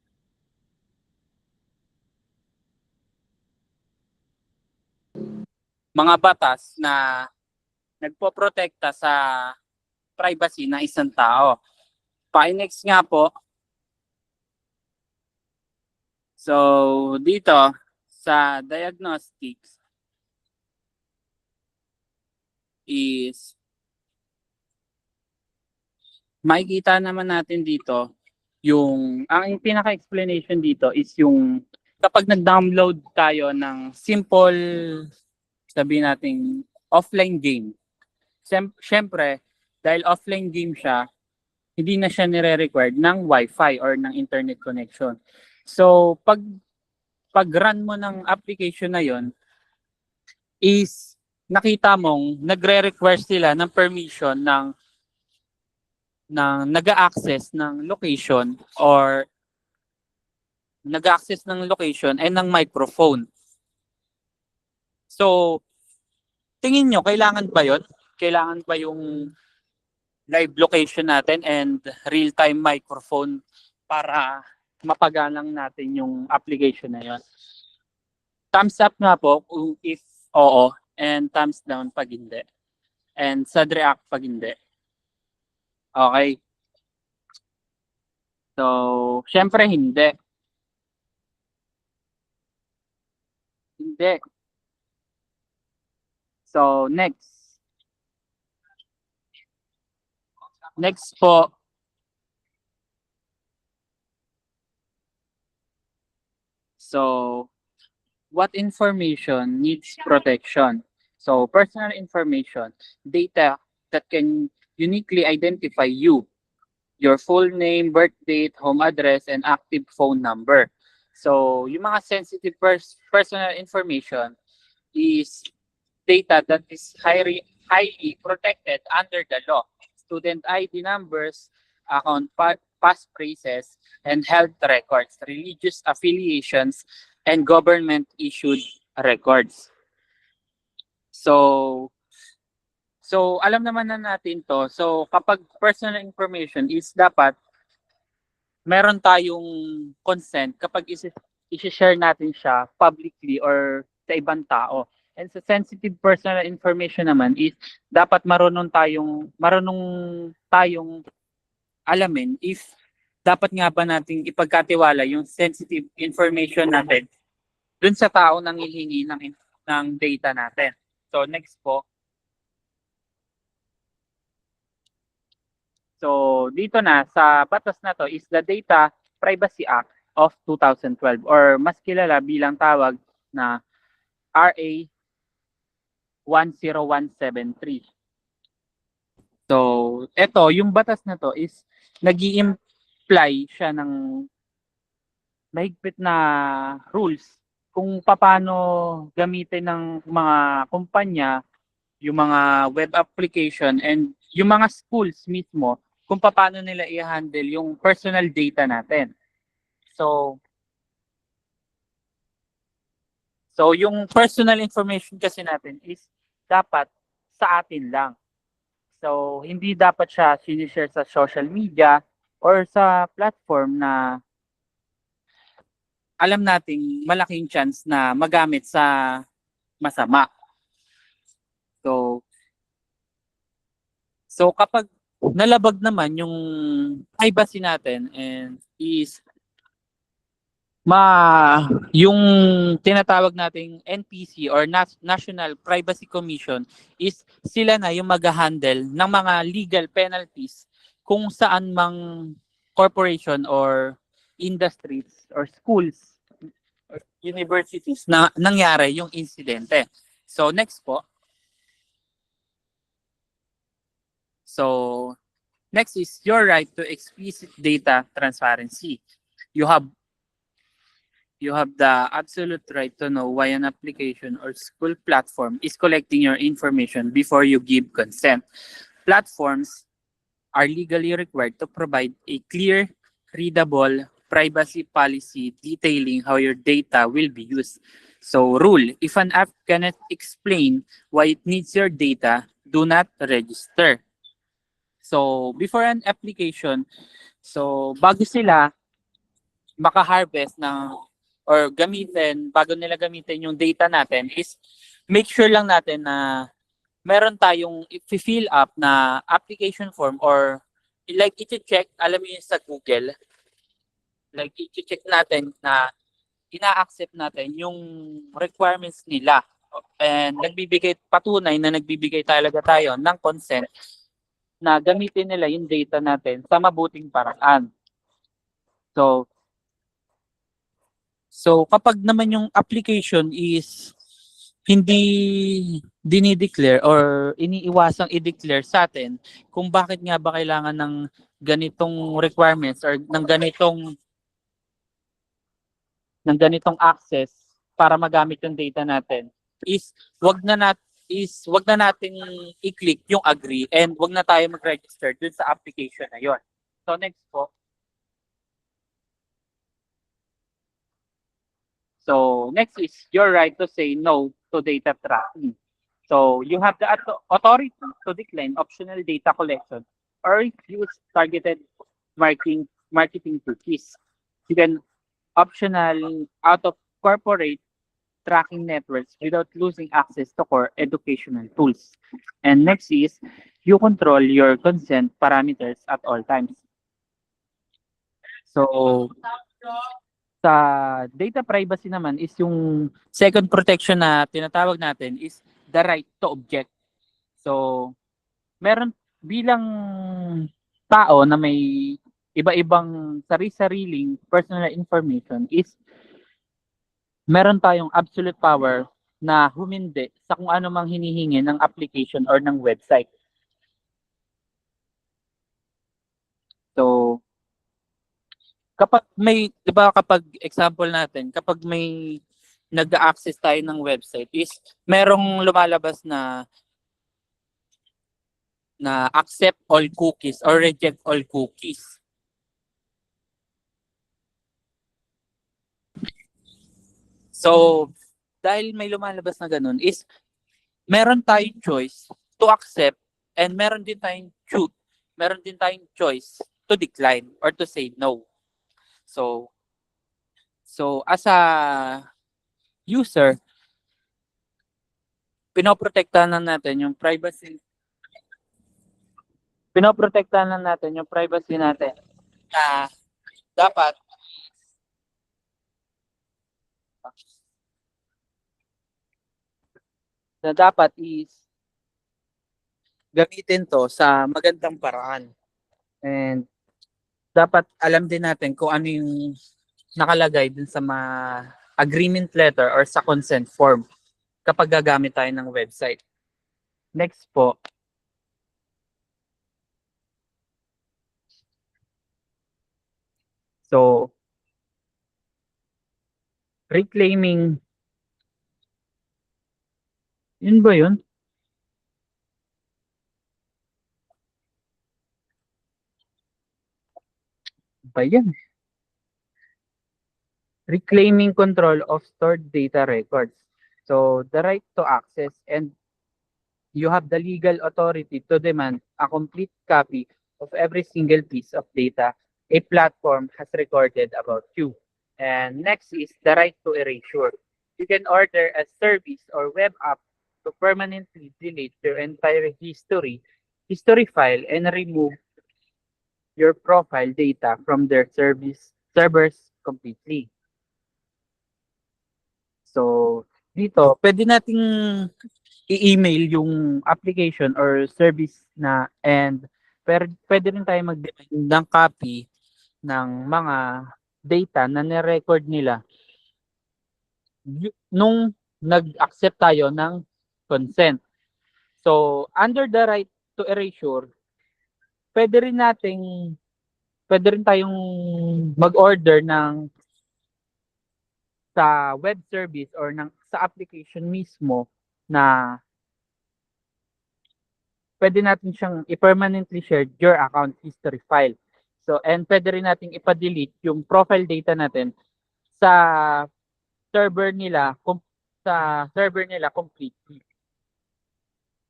mga batas na nagpoprotekta sa privacy ng isang tao. Pa-next nga po. So, dito sa diagnostics is makikita naman natin dito ang pinaka-explanation dito is yung kapag nag-download tayo ng simple, sabihin natin, offline game. Siyempre, dahil offline game siya, hindi na siya nire-required ng Wi-Fi or ng internet connection. So, pag-run mo ng application na yon is nakita mong nagre-request sila ng permission ng nag-a-access ng location or nag-a-access ng location and ng microphone. So, tingin nyo, kailangan ba yon? Kailangan ba yung live location natin and real-time microphone para mapagalang natin yung application na yon? Thumbs up nga po if oo and thumbs down pag hindi. And sad react pag hindi. Okay. So, syempre hindi. Hindi. So, next. Next po. So, what information needs protection? So, personal information, data that can uniquely identify you, your full name, birth date, home address, and active phone number. So, yung mga sensitive personal information is data that is highly protected under the law. Student ID numbers, account passphrases, and health records, religious affiliations, and government-issued records. So alam naman na natin to. So kapag personal information is dapat meron tayong consent kapag i-share natin siya publicly or sa ibang tao. And sa sensitive personal information naman is dapat marunong tayong alamin if dapat nga ba nating ipagkatiwala yung sensitive information natin dun sa tao nang hihingi ng data natin. So next po. So dito na sa batas na to is the Data Privacy Act of 2012 or mas kilala bilang tawag na RA 10173. So ito, yung batas na to is nag-i-imply siya ng mahigpit na rules kung paano gamitin ng mga kumpanya yung mga web application and yung mga schools mismo kung paano nila i-handle yung personal data natin. So yung personal information kasi natin is dapat sa atin lang. So hindi dapat siya sinishare sa social media or sa platform na alam nating malaking chance na magamit sa masama. So kapag nalabag naman yung privacy natin and is yung tinatawag nating NPC or National Privacy Commission is sila na yung mag-handle ng mga legal penalties kung saan mang corporation or industries or schools or universities na nangyari yung insidente. So next po. So next is your right to explicit data transparency. You have the absolute right to know why an application or school platform is collecting your information before you give consent. Platforms are legally required to provide a clear, readable privacy policy detailing how your data will be used. So, rule, if an app cannot explain why it needs your data, do not register. So, before an application, so bago sila maka-harvest ng or gamitin, bago nila gamitin yung data natin is make sure lang natin na meron tayong i-fill up na application form or like i-check, alam mo yun sa Google, like i-check natin na ina-accept natin yung requirements nila and nagbibigay patunay na nagbibigay talaga tayo ng consent na gamitin nila yung data natin sa mabuting paraan. So kapag naman yung application is hindi dinideclare or iniiwasang i-declare sa atin kung bakit nga ba kailangan ng ganitong requirements or ng ganitong access para magamit yung data natin is wag na nating i-click yung agree and wag na tayo mag-register dun sa application na yon. So next po. So next is your right to say no to data tracking. So you have the authority to decline optional data collection or use targeted marketing cookies. You can optional out of corporate tracking networks without losing access to core educational tools. And next is you control your consent parameters at all times. So sa data privacy naman is yung second protection na tinatawag natin is the right to object. So, meron bilang tao na may iba-ibang sari-sariling personal information is meron tayong absolute power na humindi sa kung ano mang hinihingi ng application or ng website. So, kapag may, di ba kapag example natin, kapag may nag-access tayo ng website is merong lumalabas na accept all cookies or reject all cookies. So, dahil may lumalabas na ganun is meron tayong choice to accept and meron din tayong choice to decline or to say no. So as a user, pinoprotektahan lang natin yung privacy. Pinoprotektahan lang natin yung privacy natin na dapat is gamitin to sa magandang paraan. And dapat alam din natin kung ano yung nakalagay dun sa agreement letter or sa consent form kapag gagamit tayo ng website. Next po. So, reclaiming. Yun ba yun? Ba yan? Reclaiming control of stored data records. So, the right to access and you have the legal authority to demand a complete copy of every single piece of data a platform has recorded about you. And next is the right to erasure. You can order a service or web app to permanently delete your entire history file and remove your profile data from their servers completely. So, dito, pwede nating i-email yung application or service na and pwede rin tayo mag-demand ng copy ng mga data na nirecord nila nung nag-accept tayo ng consent. So, under the right to erasure, pwede rin tayong mag-order ng sa web service or sa application mismo na pwede natin siyang i-permanently share your account history file. So, and pwede rin natin ipa-delete yung profile data natin sa server nila completely.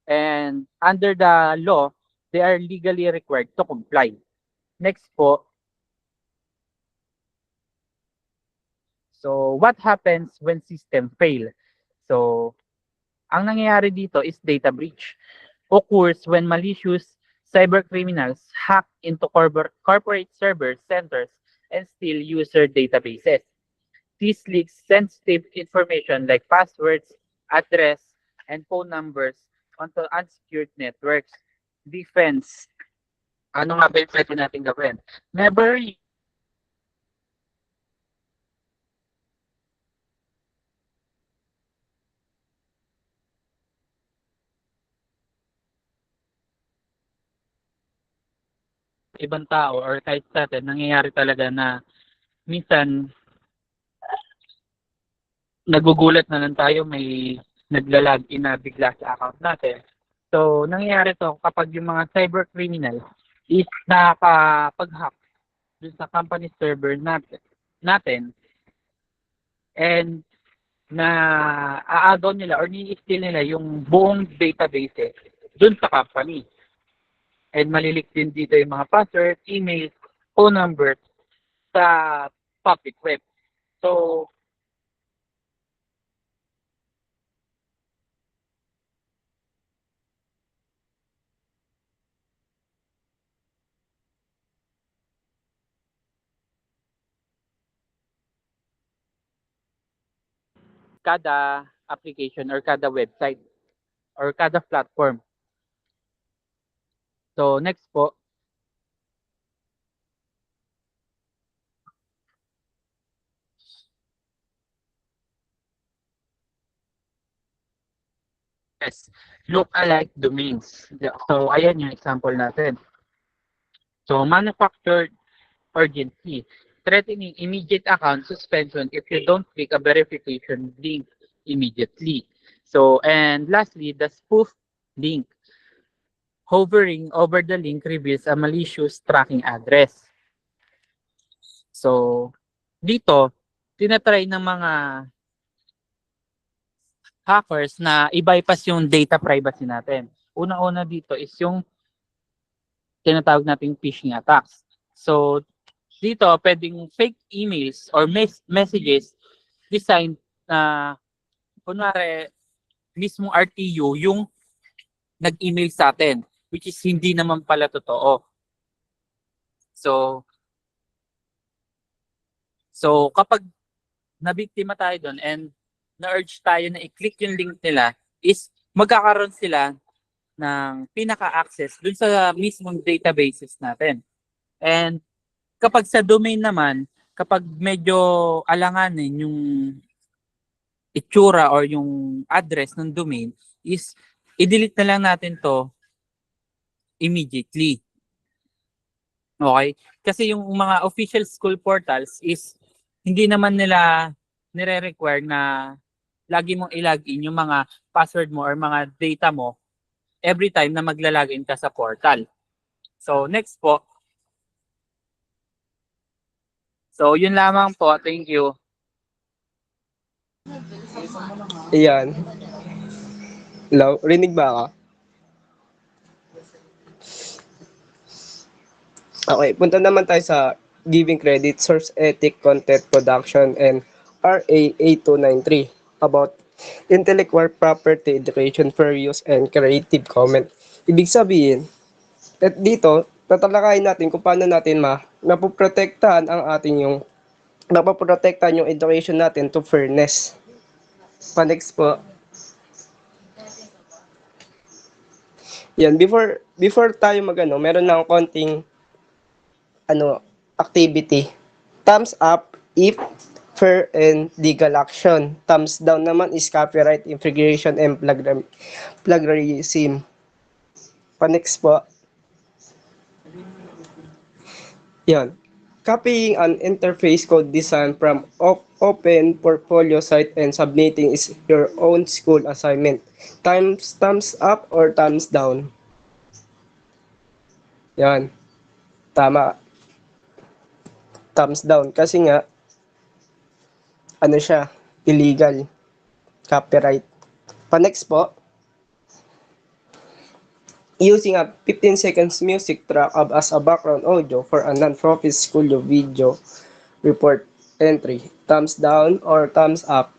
And under the law, they are legally required to comply. Next po. So, what happens when system fail? So, ang nangyayari dito is data breach. Occurs when malicious cybercriminals hack into corporate server centers and steal user databases. This leaks sensitive information like passwords, address, and phone numbers onto unsecured networks. Defense. Ano nga ba yung pwede natin gawin? Never ibang tao or kahit sa atin, nangyayari talaga na minsan nagugulat na lang tayo may nagla-login na bigla sa account natin. So, nangyayari to kapag yung mga cyber criminal is nakakapag-hack dun sa company server natin and na aagaw nila or ni-steal nila yung buong database dun sa company. And malilik din dito yung mga password, email, phone number sa public web. So, kada application or kada website or kada platform. So, next po. Yes, look-alike domains. So, ayan yung example natin. So, manufactured urgency, threatening immediate account suspension if you don't click a verification link immediately. So, and lastly, the spoof link. Hovering over the link reveals a malicious tracking address. So, dito, tinatry ng mga hackers na i-bypass yung data privacy natin. Una-una dito is yung tinatawag nating phishing attacks. So, dito, pwedeng fake emails or messages designed na, kunwari, mismong RTU yung nag-email sa atin, which is hindi naman pala totoo. So kapag nabiktima tayo doon and na-urge tayo na i-click yung link nila, is magkakaroon sila ng pinaka-access dun sa mismong databases natin. And kapag sa domain naman, kapag medyo alanganin yung itsura or yung address ng domain, is i-delete na lang natin to immediately. Okay? Kasi yung mga official school portals is hindi naman nila nire-require na lagi mong i-login yung mga password mo or mga data mo every time na magla-login ka sa portal. So, next po. So, yun lamang po. Thank you. Ayan. Hello? Rinig ba ako? Okay, punta naman tayo sa giving credit, source ethic, content production, and RA 8293 about intellectual property education, fair use, and creative comment. Ibig sabihin, at dito, tatalakayin natin kung paano natin mapoprotektahan ang ating yung education natin to fairness. Pa-next po. Yan, before tayo magano, meron lang konting activity. Thumbs up if fair and legal action. Thumbs down naman is copyright infringement and plagiarism. Pa-next po. Yan. Copying an interface code design from open portfolio site and submitting is your own school assignment. Thumbs up or thumbs down? Yan. Tama. Thumbs down. Kasi nga, siya, illegal. Copyright. Pa-next po. Using a 15 seconds music track as a background audio for a non-profit school video report entry. Thumbs down or thumbs up?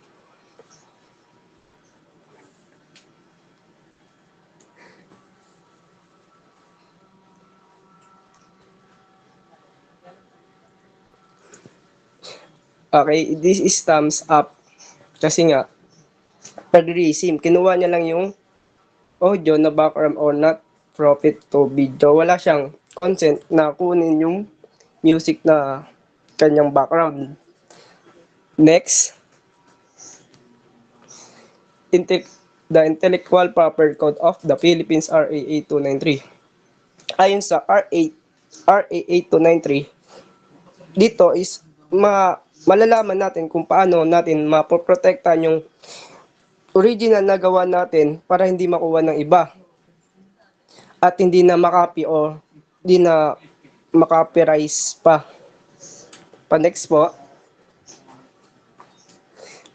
Okay, this is thumbs up. Kasi nga, plagiarism. Kinuha niya lang yung audio na background or not profit to video. Wala siyang consent na kunin yung music na kanyang background. Next, the Intellectual Property Code of the Philippines, RA 8293. Ayon sa RA 8293, dito is malalaman natin kung paano natin mapoprotektahan yung original na gawa natin para hindi makuha ng iba at hindi na makopy o hindi na makopyright pa. Pa-next po,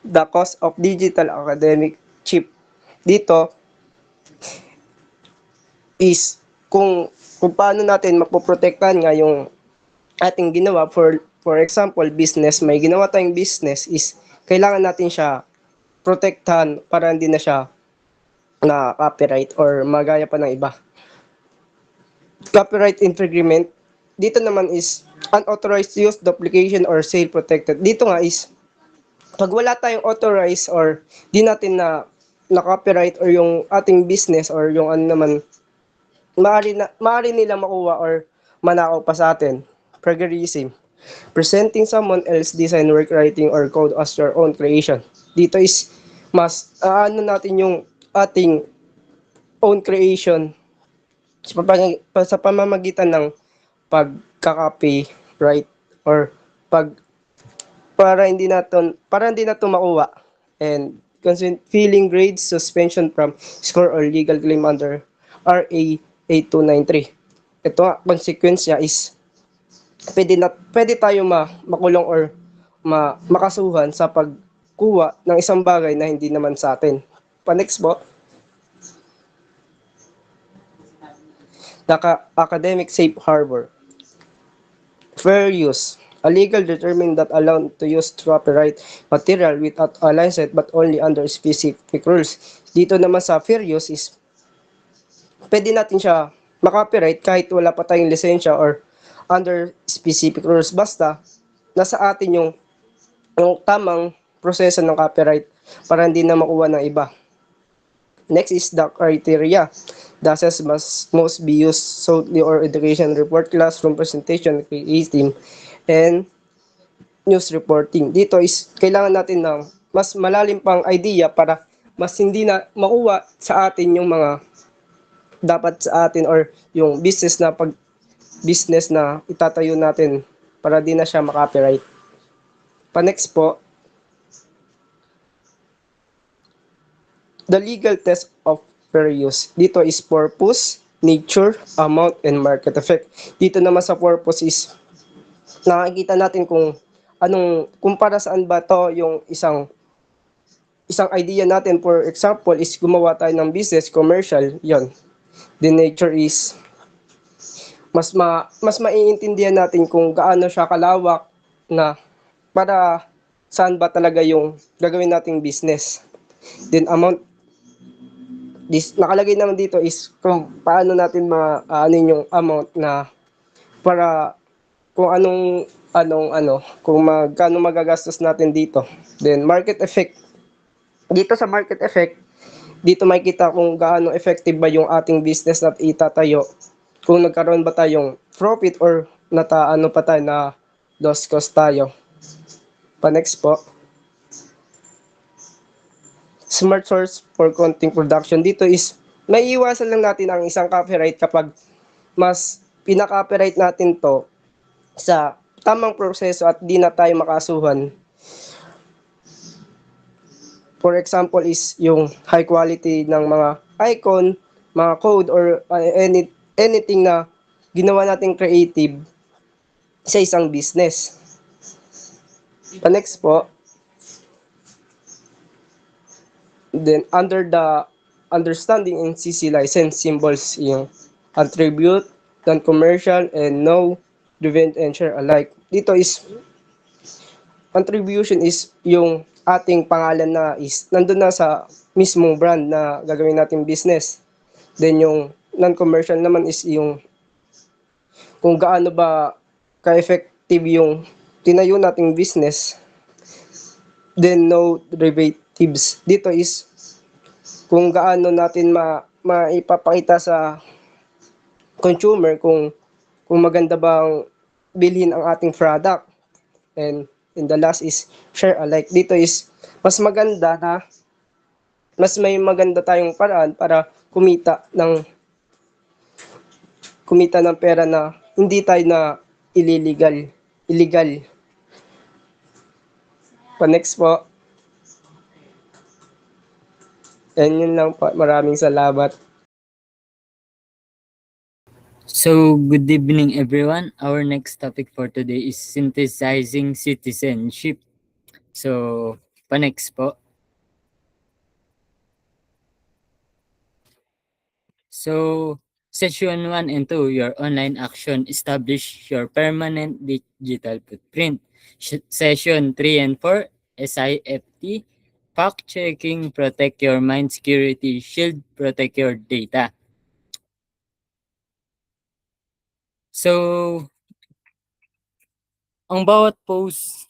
the cost of digital academic chip. Dito is kung paano natin mapoprotektahan nga yung ating ginawa. For example, business, may ginawa tayong business is kailangan natin siya protektahan para hindi na siya na copyright or magaya pa ng iba. Copyright infringement, dito naman is unauthorized use, duplication, or sale protected. Dito nga is pag wala tayong authorized or di natin na copyright or yung ating business or yung naman maaari nila makuha or manakaw pa sa atin. Plagiarism, presenting someone else design, work, writing, or code as your own creation. Dito is mas natin yung ating own creation sa pamamagitan ng pagka-copyright or para hindi na to makuha, and feeling grades suspension from score or legal claim under RA 8293. Ito nga, consequence niya is pwede tayo makulong or makasuhan sa pagkuha ng isang bagay na hindi naman sa atin. Pa-next po. Academic safe harbor. Fair use. A legal determined that allowed to use copyright material without a license but only under specific rules. Dito naman sa fair use is pwede natin siya makopyright kahit wala pa tayong lisensya or under specific rules. Basta nasa atin yung tamang proseso ng copyright para hindi na makuha ng iba. Next is the criteria. The access must be used solely or education, report, classroom, presentation, creating, and news reporting. Dito is kailangan natin ng mas malalim pang idea para mas hindi na makuha sa atin yung mga dapat sa atin or yung business na itatayo natin para di na siya makopyright. Pa-next po, the legal test of fair use. Dito is purpose, nature, amount, and market effect. Dito naman sa purpose is nakikita natin kung para saan ba to yung isang idea natin. For example is gumawa tayo ng business, commercial, yon. The nature is mas maiintindihan natin kung gaano siya kalawak na para saan ba talaga yung gagawin nating business. Then amount, nakalagay naman dito is kung paano natin yung amount na para kung kung magkano magagastos natin dito. Then market effect, Dito sa market effect, dito makikita kung gaano effective ba yung ating business na itatayo. Kung nagkaroon ba tayong profit or nataano pa tayo na loss cost tayo. Pa-next po. Smart source for content production. Dito is may iwasan lang natin ang isang copyright kapag mas pinaka-copyright natin to sa tamang proseso at di na tayo makasuhan. For example is yung high quality ng mga icon, mga code or anything na ginawa nating creative sa isang business. Next po. Then under the understanding in CC license symbols yung attribute, non-commercial, and no, prevent and share alike. Dito is contribution is yung ating pangalan na is nandun na sa mismong brand na gagawin nating business. Then yung non-commercial naman is yung kung gaano ba ka-effective yung tinayo nating business. Then no derivatives. Dito is kung gaano natin maipapakita sa consumer kung maganda bang bilhin ang ating product. And the last is share alike. Dito is mas maganda na mas may maganda tayong paraan para kumita ng pera na hindi tayo na illegal. Pa-next po. And yun lang po. Maraming salamat. So, good evening everyone. Our next topic for today is synthesizing citizenship. So, pa-next po. So, Session 1 and 2, your online action, establish your permanent digital footprint. Session 3 and 4, SIFT, fact-checking, protect your mind, security, shield, protect your data. So, ang bawat post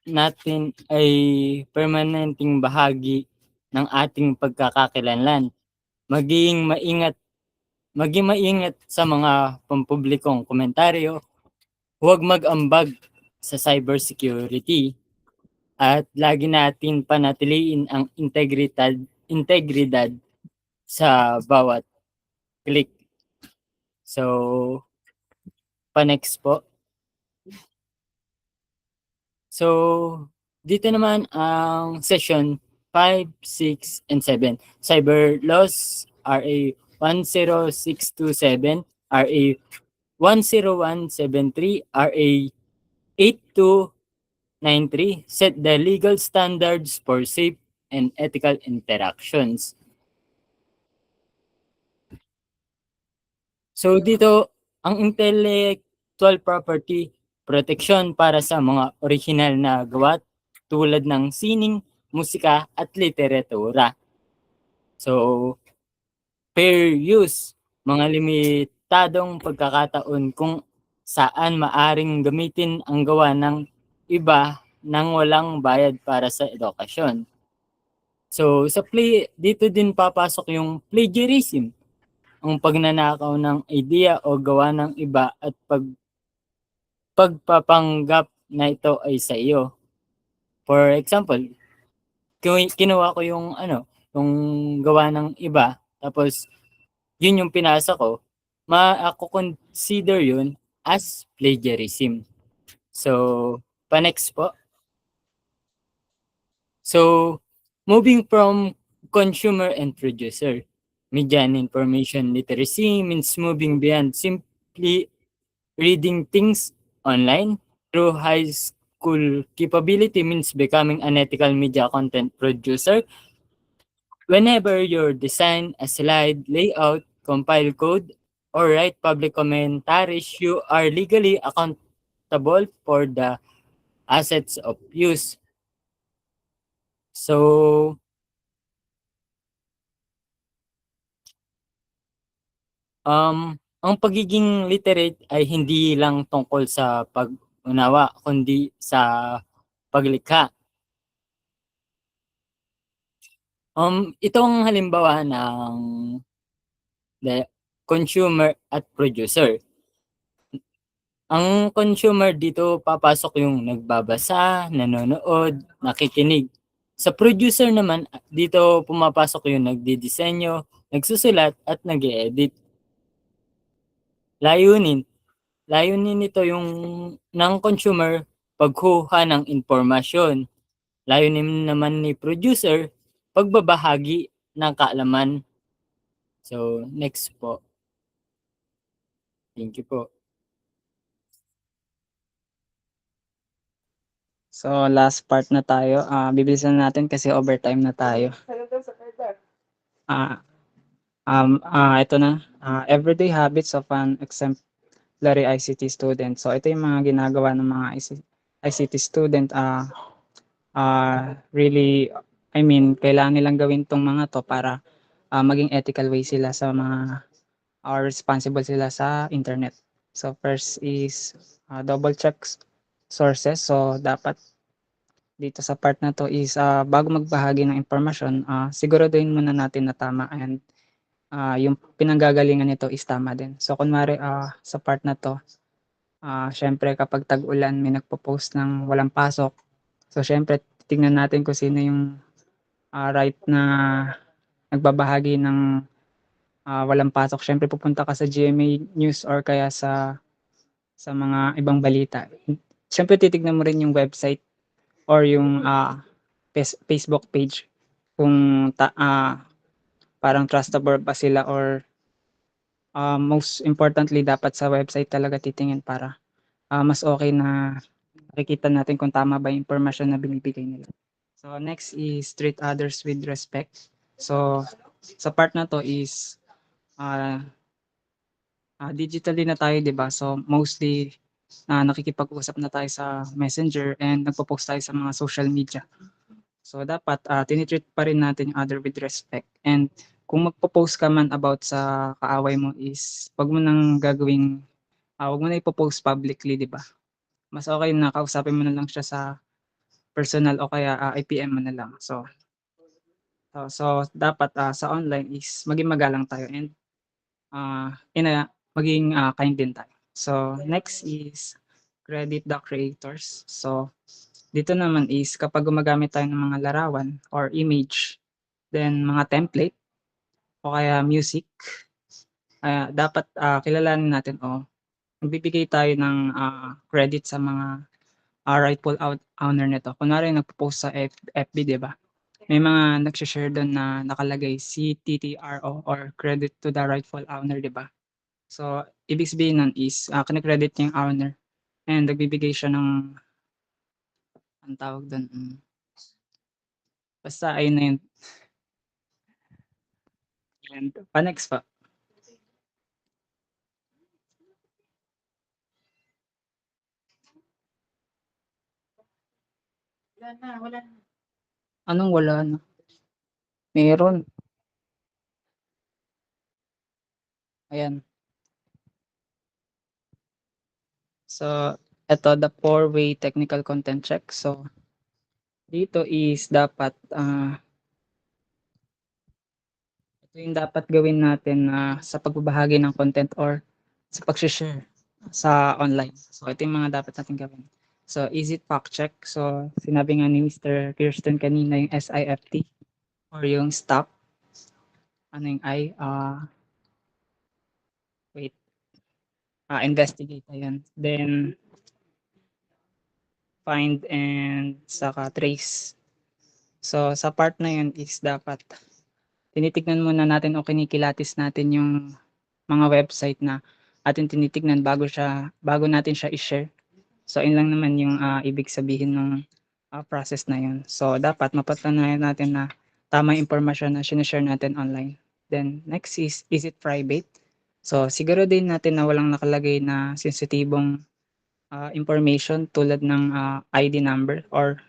natin ay permanenteng bahagi ng ating pagkakakilanlan. Maging maingat sa mga pampublikong komentaryo, huwag mag-ambag sa cybersecurity, at lagi natin panatiliin ang integridad sa bawat click. So, pa-next po. So, dito naman ang session 5, 6, and 7. Cyber Laws, RA 10627, RA 10173, RA 8293, set the legal standards for safe and ethical interactions. So dito, ang intellectual property protection para sa mga original na gawa tulad ng sining, musika, at literatura. So, fair use, mga limitadong pagkakataon kung saan maaring gamitin ang gawa ng iba nang walang bayad para sa edukasyon. So, dito din papasok yung plagiarism, ang pagnanakaw ng idea o gawa ng iba at pagpapanggap na ito ay sa iyo. For example, kinuha ko yung gawa ng iba, tapos yun yung pinasa ko, ako consider yun as plagiarism. So, pa-next po. So, moving from consumer and producer, media and information literacy means moving beyond simply reading things online. Through high school capability means becoming an ethical media content producer. Whenever you design a slide, layout, compile code, or write public commentaries, you are legally accountable for the assets of use. So, ang pagiging literate ay hindi lang tungkol sa pag-unawa, kundi sa paglikha. Itong halimbawa ng consumer at producer. Ang consumer dito papasok yung nagbabasa, nanonood, nakikinig. Sa producer naman, dito pumapasok yung nagdidisenyo, nagsusulat at nag-edit. Layunin. Layunin nito yung ng consumer pagkuha ng impormasyon. Layunin naman ni producer pagbabahagi ng kaalaman. So, next po. Thank you po. So last part na tayo. Bibilisan natin kasi overtime na tayo. Ito na. Everyday habits of an exemplary ICT student. So ito yung mga ginagawa ng mga ICT student. Really, kailangan nilang gawin tong mga to para maging ethical way sila sa mga or responsible sila sa internet. So first is double check sources. So dapat dito sa part na to is bago magbahagi ng impormasyon, siguraduhin muna natin na tama and yung pinanggagalingan nito is tama din. So kunwari sa part na to, syempre kapag tag-ulan may nagpo-post ng walang pasok. So syempre tingnan natin kung sino yung right na nagbabahagi ng walang pasok. Syempre pupunta ka sa GMA News or kaya sa mga ibang balita. Syempre titignan mo rin yung website or yung Facebook page kung parang trustable ba sila or most importantly dapat sa website talaga titingin para mas okay na makikita natin kung tama ba yung information na binibigay nila. So next is treat others with respect. So sa part na to is digitally na tayo, 'di ba? So mostly nakikipag-usap na tayo sa Messenger and nagpo-post tayo sa mga social media. So dapat tinitreat pa rin natin yung other with respect. And kung magpo-post ka man about sa kaaway mo is wag mo nang gagawing wag mo na ipo-post publicly, 'di ba? Mas okay na kausapin mo na lang siya sa personal o kaya IPM mo na lang. So dapat sa online is maging magalang tayo and maging kind din tayo. So next is credit the creators. So dito naman is kapag gumagamit tayo ng mga larawan or image, then mga template o kaya music, dapat kilalanin natin o magbibigay tayo ng credit sa mga rightful owner nito. Kunwari nagpo-post sa FB, 'di ba? May mga nagse-share doon na nakalagay CTTRO or credit to the rightful owner, 'di ba? So ibig sabihin nun is kine-credit niya yung owner and nagbibigay siya ng ang tawag doon. Basta ayun na yun. And next pa. Wala na. Anong wala na? Meron. Ayan. So, ito, the 4-way technical content check. So, dito is dapat, ito yung dapat gawin natin sa pagbabahagi ng content or sa pag-share sa online. So, ito yung mga dapat natin gawin. So, is it fact check? So, sinabi nga ni Mr. Kirsten kanina yung SIFT or yung stop. Ano yung I? Wait. Investigate. Ayan. Then, find and saka trace. So, sa part na yun is dapat tinitignan muna natin o kinikilatis natin yung mga website na atin tinitignan bago natin siya i-share. So, yun lang naman yung ibig sabihin ng process na yun. So, dapat mapatunayan natin na tama yung information na sinashare natin online. Then, next is it private? So, siguro din natin na walang nakalagay na sensitibong information tulad ng ID number or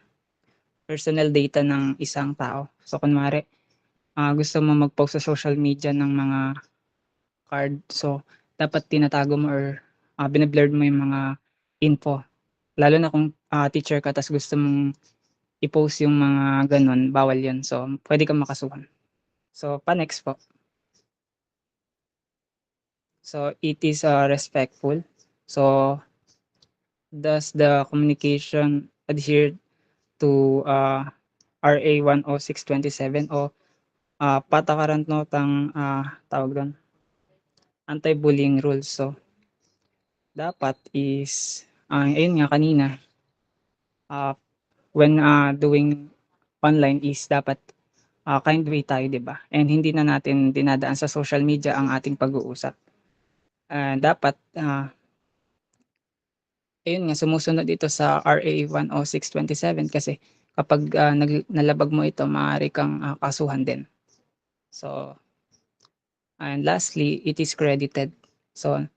personal data ng isang tao. So, kunwari, gusto mo mag-post sa social media ng mga card. So, dapat tinatago mo or binablurred mo yung mga info. Lalo na kung teacher ka tapos gusto mong i-post yung mga ganun, bawal yun. So, pwede kang makasuhan. So, pa-next po. So, it is respectful. So, does the communication adhere to RA 10627 o patakaran notang tawag doon, anti-bullying rules. So, dapat is, ayun nga kanina, when doing online is dapat kind way tayo, di ba? And hindi na natin dinadaan sa social media ang ating pag-uusap. Dapat, ayun nga, sumusunod ito sa RA 10627 kasi kapag nalabag mo ito, maaari kang kasuhan din. So, and lastly, it is credited. So,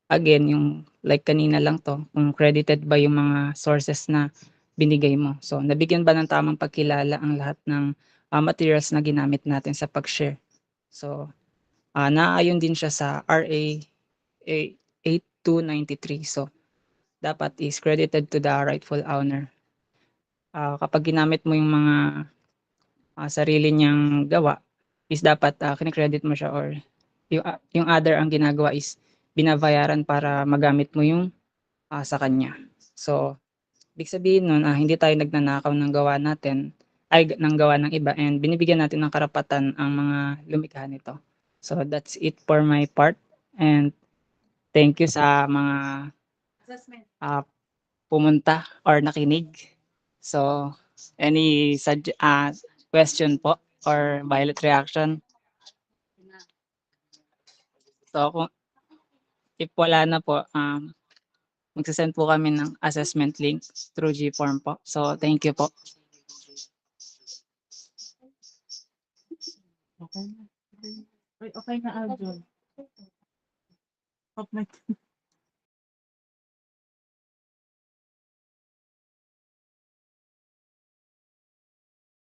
again, yung like kanina lang to, kung credited ba yung mga sources na binigay mo. So, nabigyan ba ng tamang pagkilala ang lahat ng materials na ginamit natin sa pag-share. So, naaayon din siya sa RA 8293. So, dapat is credited to the rightful owner. Kapag ginamit mo yung mga sarili niyang gawa, is dapat kinikredit mo siya, or yung other ang ginagawa is binabayaran para magamit mo yung sa kanya. So, ibig sabihin nun, hindi tayo nagnanakaw ng gawa natin, ng gawa ng iba, and binibigyan natin ng karapatan ang mga lumikha nito. So, that's it for my part, and thank you sa mga pumunta or nakinig. So, any question po or violet reaction? So, kung if wala na po, magsasend po kami ng assessment link through GForm po. So, thank you po. Okay na, Aljon.